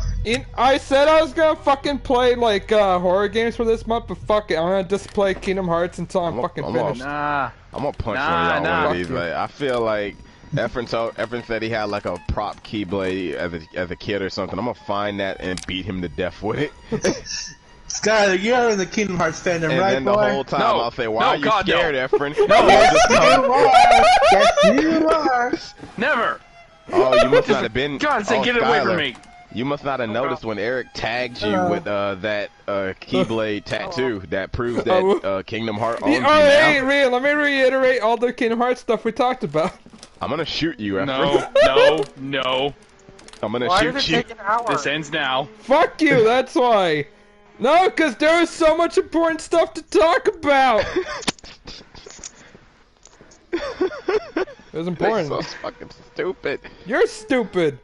I said I was gonna fucking play like horror games for this month, but fuck it, I'm gonna just play Kingdom Hearts until I'm fucking I'm finished. Nah. I'm gonna punch Nah, one of y'all nah. one of these. Fuck you. Like, I feel like Efren said he had like a prop Keyblade as a kid or something. I'm gonna find that and beat him to death with it. Skylar, you're in the Kingdom Hearts fandom, And right, then the boy? whole time No. I'll say, why No, are you God, no. scared, Efren? Yes, you are. Yes, you are. Never. Oh, you must not have been. God, say, oh, get it away Skylar, from me. You must not have noticed when Eric tagged you Hello. with that Keyblade tattoo that proves that Kingdom Hearts owns you Oh, hey, now. Rhea, let me reiterate all the Kingdom Hearts stuff we talked about. I'm gonna shoot you, Efren. No. I'm gonna Why did it shoot you. take an hour? This ends now. Fuck you, that's why. No, because there was so much important stuff to talk about. It was important. That's so fucking stupid. You're stupid.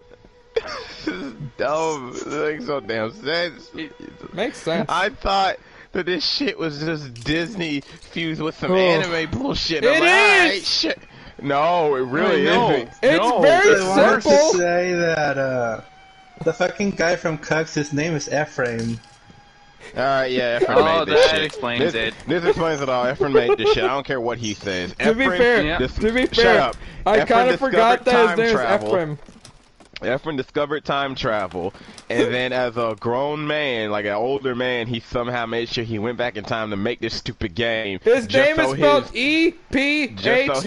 This is dumb. This makes no damn sense. Makes sense. I thought that this shit was just Disney fused with some Oh. anime bullshit. It I'm like, alright, is! shit. No, it really No. isn't. It's No, very I wanted to simple. say that the fucking guy from Cucks, his name is Ephraim. Alright, yeah, Efren Oh, made this that shit. explains this, it. This explains it all. Efren made this shit. I don't care what he says. To be Efren, fair, yeah. to be shut fair, up. I Efren kind of forgot discovered that his name time is Ephraim. Efren discovered time travel, and then as a grown man, like an older man, he somehow made sure he went back in time to make this stupid game. His just name so is spelled his-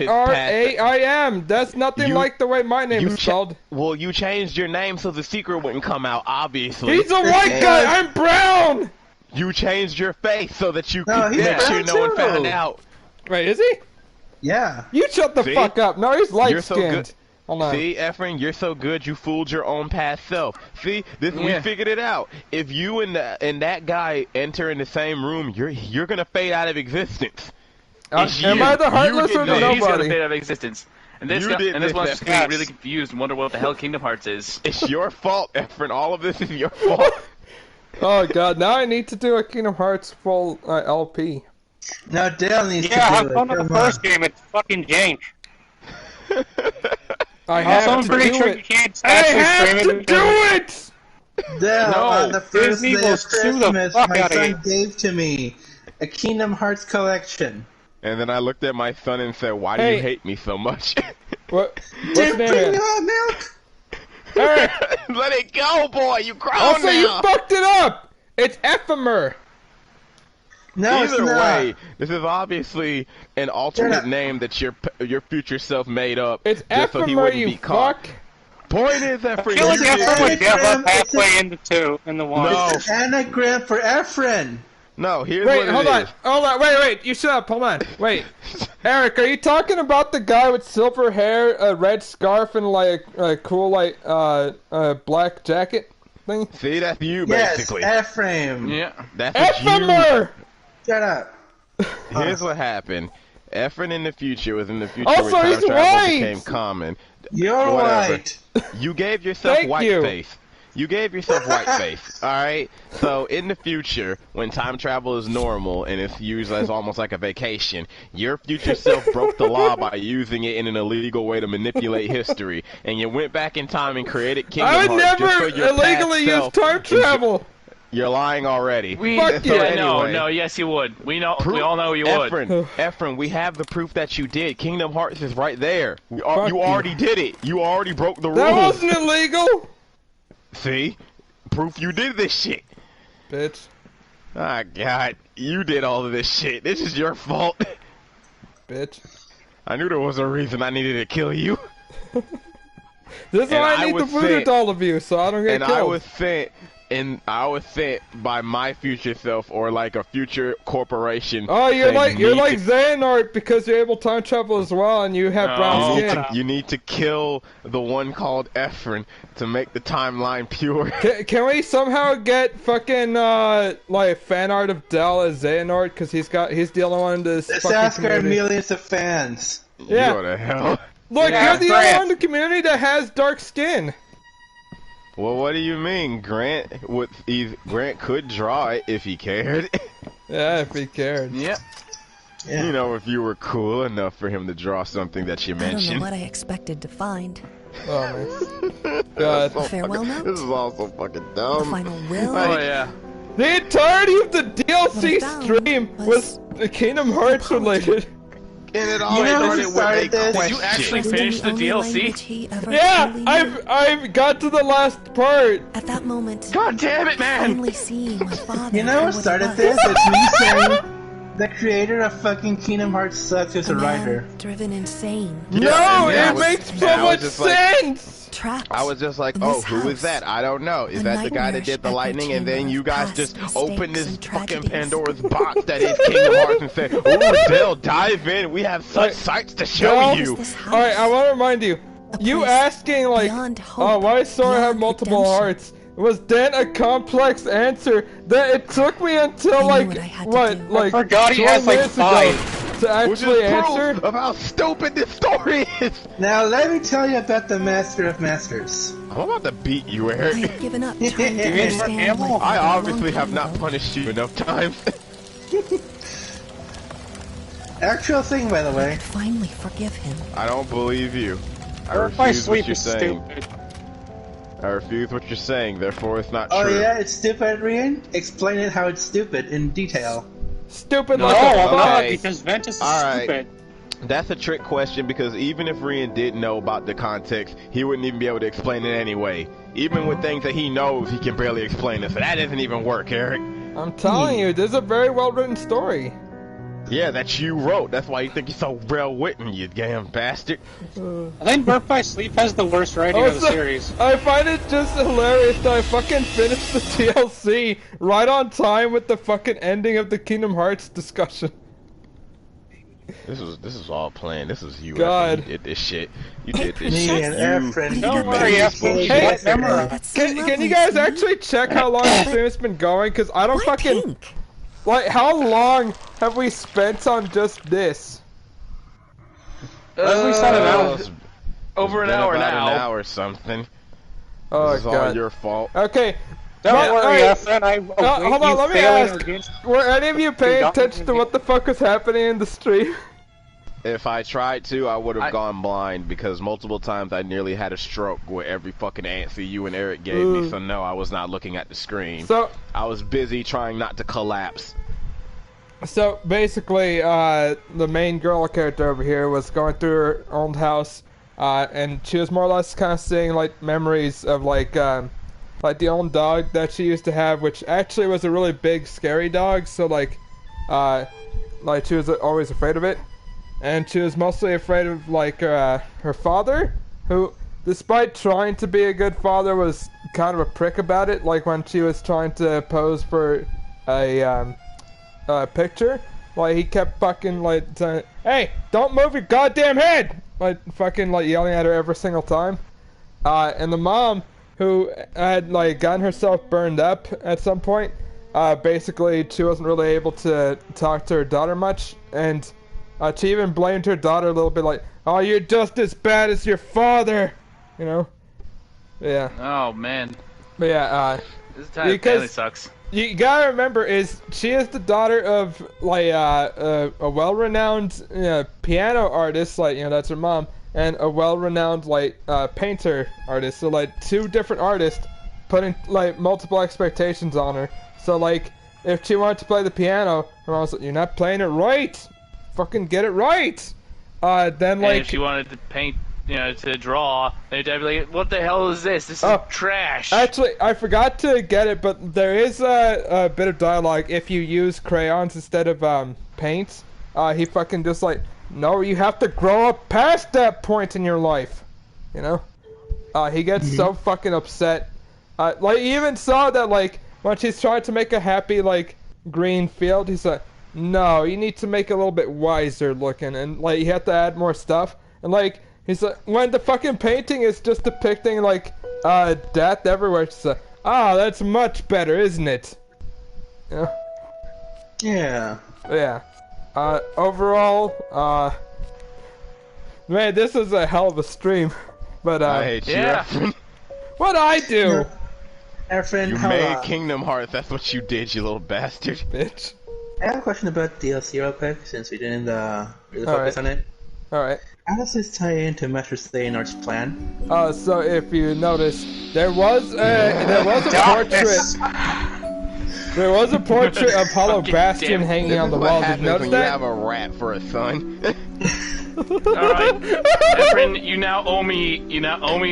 E-P-H-R-A-I-M. That's nothing You- like the way my name you is cha- spelled. Well, you changed your name so the secret wouldn't come out, obviously. He's a white And guy, I'm brown! You changed your face so that you No, could he's make sure brown no one too. found out. Wait, is he? Yeah. You shut the See? fuck up. No, he's light You're so skinned. good. Hold on. See, Efren, you're so good. You fooled your own past self. See, we Yeah. figured it out. If you and that guy enter in the same room, you're gonna fade out of existence. It's Am you. I the You heartless did or the this. He's gonna nobody? fade out of existence. And this You guy, did and this this, one's just Efren. gonna be really confused and wonder what the hell Kingdom Hearts is. It's your fault, Efren. All of this is your fault. Oh god, now I need to do a Kingdom Hearts full LP. Now Dale needs Yeah, to have do fun it. with the Come first game. It's fucking jank. I Also, have I'm to pretty do sure you it. can't I actually have stream to it. do it! Dale, No, on the first Disney day will of sue the Christmas, fuck my outta son you. gave to me a Kingdom Hearts collection. And then I looked at my son and said, "Why do Hey. you hate me so much?" What's Did name bring it? you milk? Eric! Let it go, boy. You grown Also, now. you fucked it up! It's Ephemer! No, it's Either not. way, this is obviously an alternate Yeah. name that your future self made up It's just so he Ephemer, wouldn't you be caught. fuck! Point is, Efren, I feel like you Efren did- would give up It's halfway into two in the one. No. It's an anagram for Ephraim. No, here's Wait, what hold it on, is. wait, you shut up, hold on, wait. Eric, are you talking about the guy with silver hair, a red scarf, and like a cool, like, black jacket thing? See, that's you, Yes, basically. Ephraim. Yeah. That's what you. Ephemer! Shut up. Here's what happened. Efren in the future was in the future Also, where time he's travel white! became common. You're Whatever. white. You gave yourself Thank white you. face. You gave yourself white face, alright? So, in the future, when time travel is normal and it's used as almost like a vacation, your future self broke the law by using it in an illegal way to manipulate history. And you went back in time and created Kingdom I would Hearts just so never your illegally past use self time travel! You're lying already. Fuck you. No, yes you would. We all know you would. Efren, we have the proof that you did. Kingdom Hearts is right there. You Fuck you. already did it. You already broke the That rules. wasn't illegal! See? Proof you did this shit. Bitch. Ah, God. You did all of this shit. This is your fault. Bitch. I knew there was a reason I needed to kill you. This is And why I I need was the voodoo sent- doll of you, so I don't get And killed. I was sent by my future self or like a future corporation. Oh, you're saying, like "You need to- Xehanort because you're able to time travel as well, and you have brown You skin. need, to, you need to kill the one called Efren to make the timeline pure. Can we somehow get fucking like fan art of Dell as Xehanort because he's the only one in this Let's fucking ask our community. millions of fans. Yeah. You go to hell. Look, Yeah, you're the Grant. only one in the community that has dark skin. Well, what do you mean? Grant could draw it if he cared. Yeah, if he cared. Yep. Yeah. You know, if you were cool enough for him to draw something that you I don't know mentioned. what I expected to find. Oh man. God. So Farewell fucking- note? This is all so fucking A dumb. final will? Oh yeah. The entirety of the DLC What I found stream was was Kingdom Hearts apology. related. And it You always know who started started with a this? question. Did you actually Was it finish the only DLC? language he ever Yeah, truly knew? I've got to the last part. At that moment, God damn it, man! finally seeing my father. You know for what what started he this? was. It's me saying the creator of fucking Kingdom Hearts sucks as a man writer. driven insane, No, and I it was- makes and so I was much just like- sense. trapped. I was just like, in oh, this who is house. that? I don't know. Is A that the guy that nightmarish did the echo lightning? And then chamber you of guys past just mistakes opened this and fucking tragedies. Pandora's box that is Kingdom Hearts and said, ooh, Dale, dive in. We have such Like, sights to show Dale- you. This house. Alright, I want to remind you. A You place asking like, beyond hope, oh, why does Sora have beyond multiple redemption. hearts? Was then a complex answer that it took me until knew like what I had to what, do. like I forgot he 20 has, like, minutes ago 5. to Which is actually answer. proof of how stupid this story is. Now let me tell you about the Master of Masters. I'm about to beat you, I Eric. had given up trying to You mean understand Animal? my I father a long obviously have time not ago. punished you enough times. Actual thing, by the way. Finally forgive him. I don't believe you. I My refuse what sleep you're is saying. stupid. I refuse what you're saying, therefore it's not Oh true. yeah, it's stupid, Rian? Explain it how it's stupid in detail. Stupid No, like No, a I'm not, Okay. because Ventus is Alright. stupid. That's a trick question because even if Rian didn't know about the context, he wouldn't even be able to explain it anyway. Even with things that he knows, he can barely explain it, so that doesn't even work, Eric. I'm telling you, this is a very well written story. Yeah, that you wrote. That's why you think you're so well written, you damn bastard. I think Birth by Sleep has the worst writing of the Also, series. I find it just hilarious that I fucking finished the TLC right on time with the fucking ending of the Kingdom Hearts discussion. This is all planned. This is you. God. Efren. You did this shit. You did this Me shit. and You- Efren. Don't you worry, made Efren. this You Hey, got memorized. That's so Can you lovely, guys see? actually check how long the stream's been going? Because I don't Why fucking... pink? Like, how long have we spent on just this? Leslie said an hour. It's Over an been hour about now. an hour or something. Oh, This is all God. your fault. Okay, Don't But, worry, alright, Efren. I hold await on, you let me failing ask. against. were any of you paying Don't- attention to what the fuck was happening in the stream? If I tried to, I would have I- gone blind because multiple times I nearly had a stroke with every fucking answer you and Eric gave me. So no, I was not looking at the screen. So, I was busy trying not to collapse. So basically, the main girl character over here was going through her old house, and she was more or less kind of seeing like memories of like the old dog that she used to have, which actually was a really big, scary dog. So like she was always afraid of it, and she was mostly afraid of like her father, who, despite trying to be a good father, was kind of a prick about it. Like when she was trying to pose for a picture, like he kept fucking like saying, "Hey, don't move your goddamn head!" Like fucking like yelling at her every single time. And the mom, who had like gotten herself burned up at some point, basically she wasn't really able to talk to her daughter much, and she even blamed her daughter a little bit, like, "Oh, you're just as bad as your father," you know. Yeah, Oh man, but yeah. this time Because- family sucks. You gotta remember, is she is the daughter of like a well-renowned piano artist, like that's her mom, and a well-renowned like painter artist. So like two different artists putting like multiple expectations on her. So like if she wanted to play the piano, her mom was like, "You're not playing it right. Fucking get it right." Then And like if she wanted to paint, to draw, they'd be like, "What the hell is this? This is Oh, trash." Actually, I forgot to get it, but there is a bit of dialogue if you use crayons instead of paints. He fucking just like, "No, you have to grow up past that point in your life," you know. He gets so fucking upset. Like he even saw that like when she's trying to make a happy like green field, he's like, "No, you need to make it a little bit wiser looking," and like you have to add more stuff, and like. He's like, when the fucking painting is just depicting, like, death everywhere, she's like, that's much better, isn't it? Yeah. Yeah. Overall, man, this is a hell of a stream. But, I hate yeah. you, Efren. what'd I do, Efren, You how, made Kingdom Hearts. That's what you did, you little bastard. bitch? I have a question about DLC real quick, since we didn't really focus Alright. on it. Alright. How does this tie into Master Xehanort's plan? So if you notice, there was a portrait. There was a portrait of Hollow Fucking Bastion damn it. hanging This on is the what wall. Did you happens notice when that? you have a rat for a son. Alright. Efren, you now owe me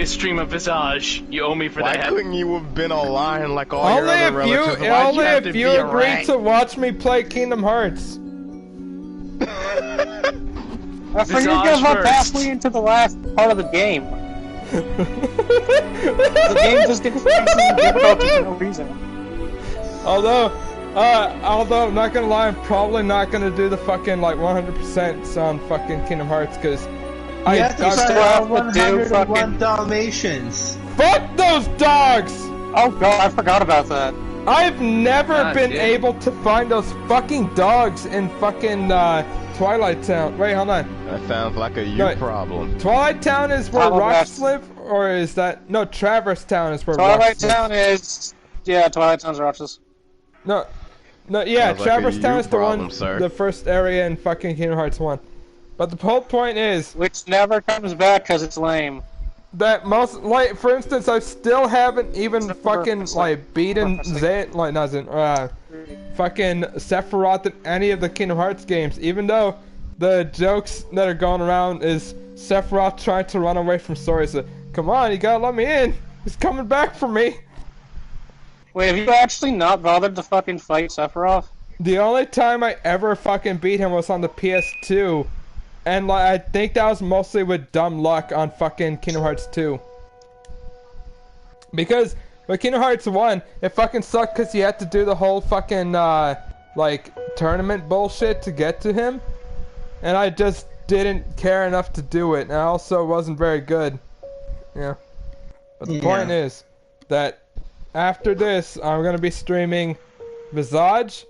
a stream of Visage. You owe me for Why that. couldn't you have been a lion like all Only your other if relatives? you, Why'd only have if to you be a agreed rat? to watch me play Kingdom Hearts. For you Visage give up first. halfway into the last part of the game. The game just gets increasingly difficult for no reason. Although I'm not gonna lie, I'm probably not gonna do the fucking like 100% on fucking Kingdom Hearts because You I have to still try have all to do 101 fucking- Dalmatians. fuck those dogs. Oh god, I forgot about that. I've never God, been dude. able to find those fucking dogs in fucking Twilight Town. Wait, hold on. That sounds like a you Right. problem. Twilight Town is where Oh, Roxas that's- live, or is that no? Traverse Town is where Twilight Roxas Town is... Yeah, Twilight Town's Roxas. lives. No, yeah, Sounds like a Traverse Town you is the problem, one, sir. the first area in fucking Kingdom Hearts 1. But the whole point is Which never comes back because it's lame. that most, like, for instance, I still haven't even Except for fucking, Purpose like, beaten Purpose Zay, like, not Zay, fucking Sephiroth in any of the Kingdom Hearts games, even though the jokes that are going around is Sephiroth trying to run away from Sora. So, come on, you gotta let me in. He's coming back for me. Wait, have you actually not bothered to fucking fight Sephiroth? The only time I ever fucking beat him was on the PS2. And like, I think that was mostly with dumb luck on fucking Kingdom Hearts 2. Because with Kingdom Hearts 1, it fucking sucked because you had to do the whole fucking, like, tournament bullshit to get to him. And I just didn't care enough to do it. And I also wasn't very good. Yeah. But the point is that after this, I'm gonna be streaming Visage.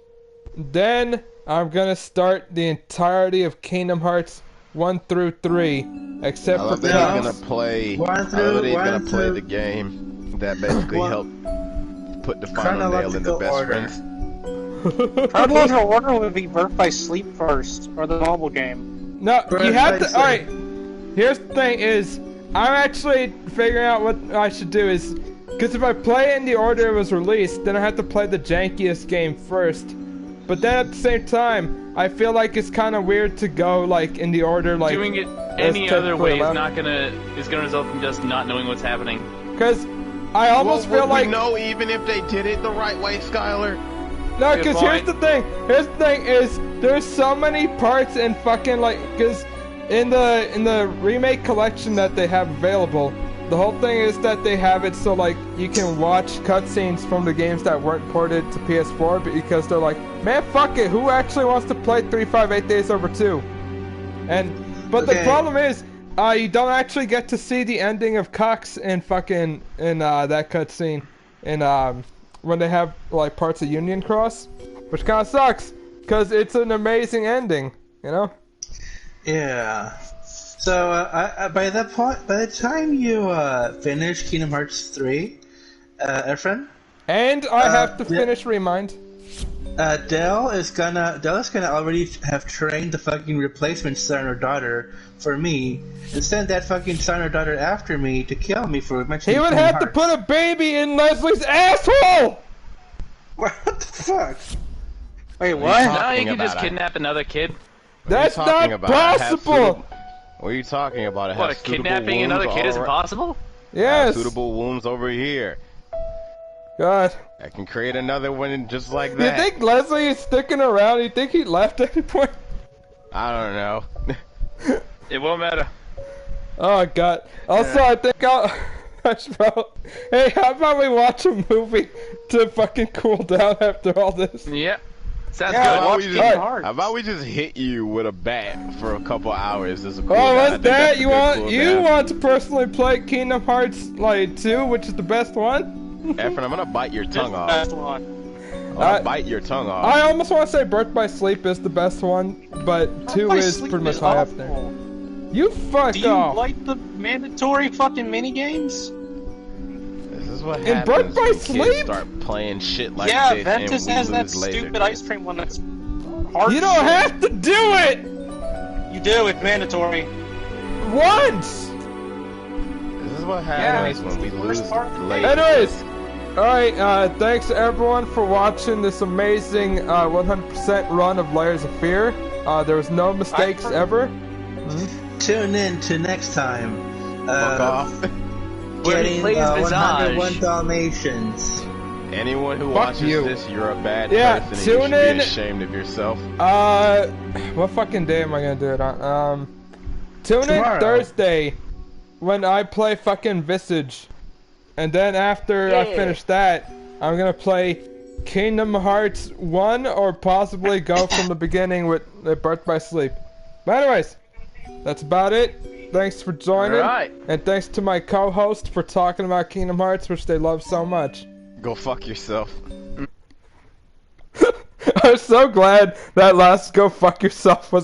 Then I'm gonna start the entirety of Kingdom Hearts 1 through 3, except I for love that you're Chaos. gonna play. One I love through- that you're one gonna play through- the game that basically One- helped put the final nail in the Chronological best order. friends. Chronological order would be Birth by Sleep first, or the mobile game. No, Right, you have right, to. so- Alright, here's the thing: is I'm actually figuring out what I should do. Is because if I play in the order it was released, then I have to play the jankiest game first. But then at the same time, I feel like it's kind of weird to go like in the order like Doing it as any other way technically is gonna result in just not knowing what's happening. because I almost well, feel would like we know even if they did it the right way, Skylar? no, Good because here's point. the thing. Here's the thing is there's so many parts in fucking like because in the remake collection that they have available, the whole thing is that they have it so like you can watch cutscenes from the games that weren't ported to PS4 because they're like, man, fuck it, who actually wants to play 358 Days Over 2? But the Okay. problem is, you don't actually get to see the ending of Cox in fucking that cutscene in when they have like parts of Union Cross, which kind of sucks because it's an amazing ending, you know. Yeah. So by the time you finish Kingdom Hearts 3, Efren, And I have to yeah. finish Remind. Dell is gonna already have trained the fucking replacement son or daughter for me and send that fucking son or daughter after me to kill me for mentioning He would Kingdom have to Hearts. put a baby in Leslie's asshole. What the fuck? Wait, What what? are you Now you talking can just about? kidnap another kid. What are you That's talking not about? I have possible. What are you talking about? I have What, suitable kidnapping wounds another kid all is ar- impossible? I have Yes. suitable wounds over here. God. I can create another one just like You that. think Leslie is sticking around? You think he left at any point? I don't know. It won't matter. Oh God. Also, I think hey, how about we watch a movie to fucking cool down after all this? Yep. Sounds Yeah, good. How about, we watch just, Kingdom Hearts. how about we just hit you with a bat for a couple hours as a cool Oh, down? I what's think that? that's a You good want cool you down. want to personally play Kingdom Hearts like 2, which is the best one? Efren, I'm gonna bite your This tongue is the off. best one. I'm gonna bite your tongue off. I almost want to say Birth by Sleep is the best one, but 2 My is sleep pretty much is high up awful. there. You fuck Do you off. like the mandatory fucking minigames? This is what In happens Birth by when kids Sleep? start playing shit like Yeah, this Ventus and has we that lose laser. stupid ice cream one that's hard. You don't have to do it You do, it's mandatory. once. This is what happens when we lose laser. Anyways, alright, thanks everyone for watching this amazing 100% run of Layers of Fear. There was no mistakes ever. tune in to next time. Fuck off. Where he Getting plays 101 Visage. Dalmatians. Anyone who Fuck watches you. this, you're a bad Yeah, person and tune you should in. be ashamed of yourself. What fucking day am I gonna do it on? Tune in Tomorrow. Thursday when I play fucking Visage. And then after I finish that, I'm gonna play Kingdom Hearts 1 or possibly go from the beginning with Birth by Sleep. But anyways, that's about it. Thanks for joining. Alright. And thanks to my co-host for talking about Kingdom Hearts, which they love so much. Go fuck yourself. I'm so glad that last "go fuck yourself" was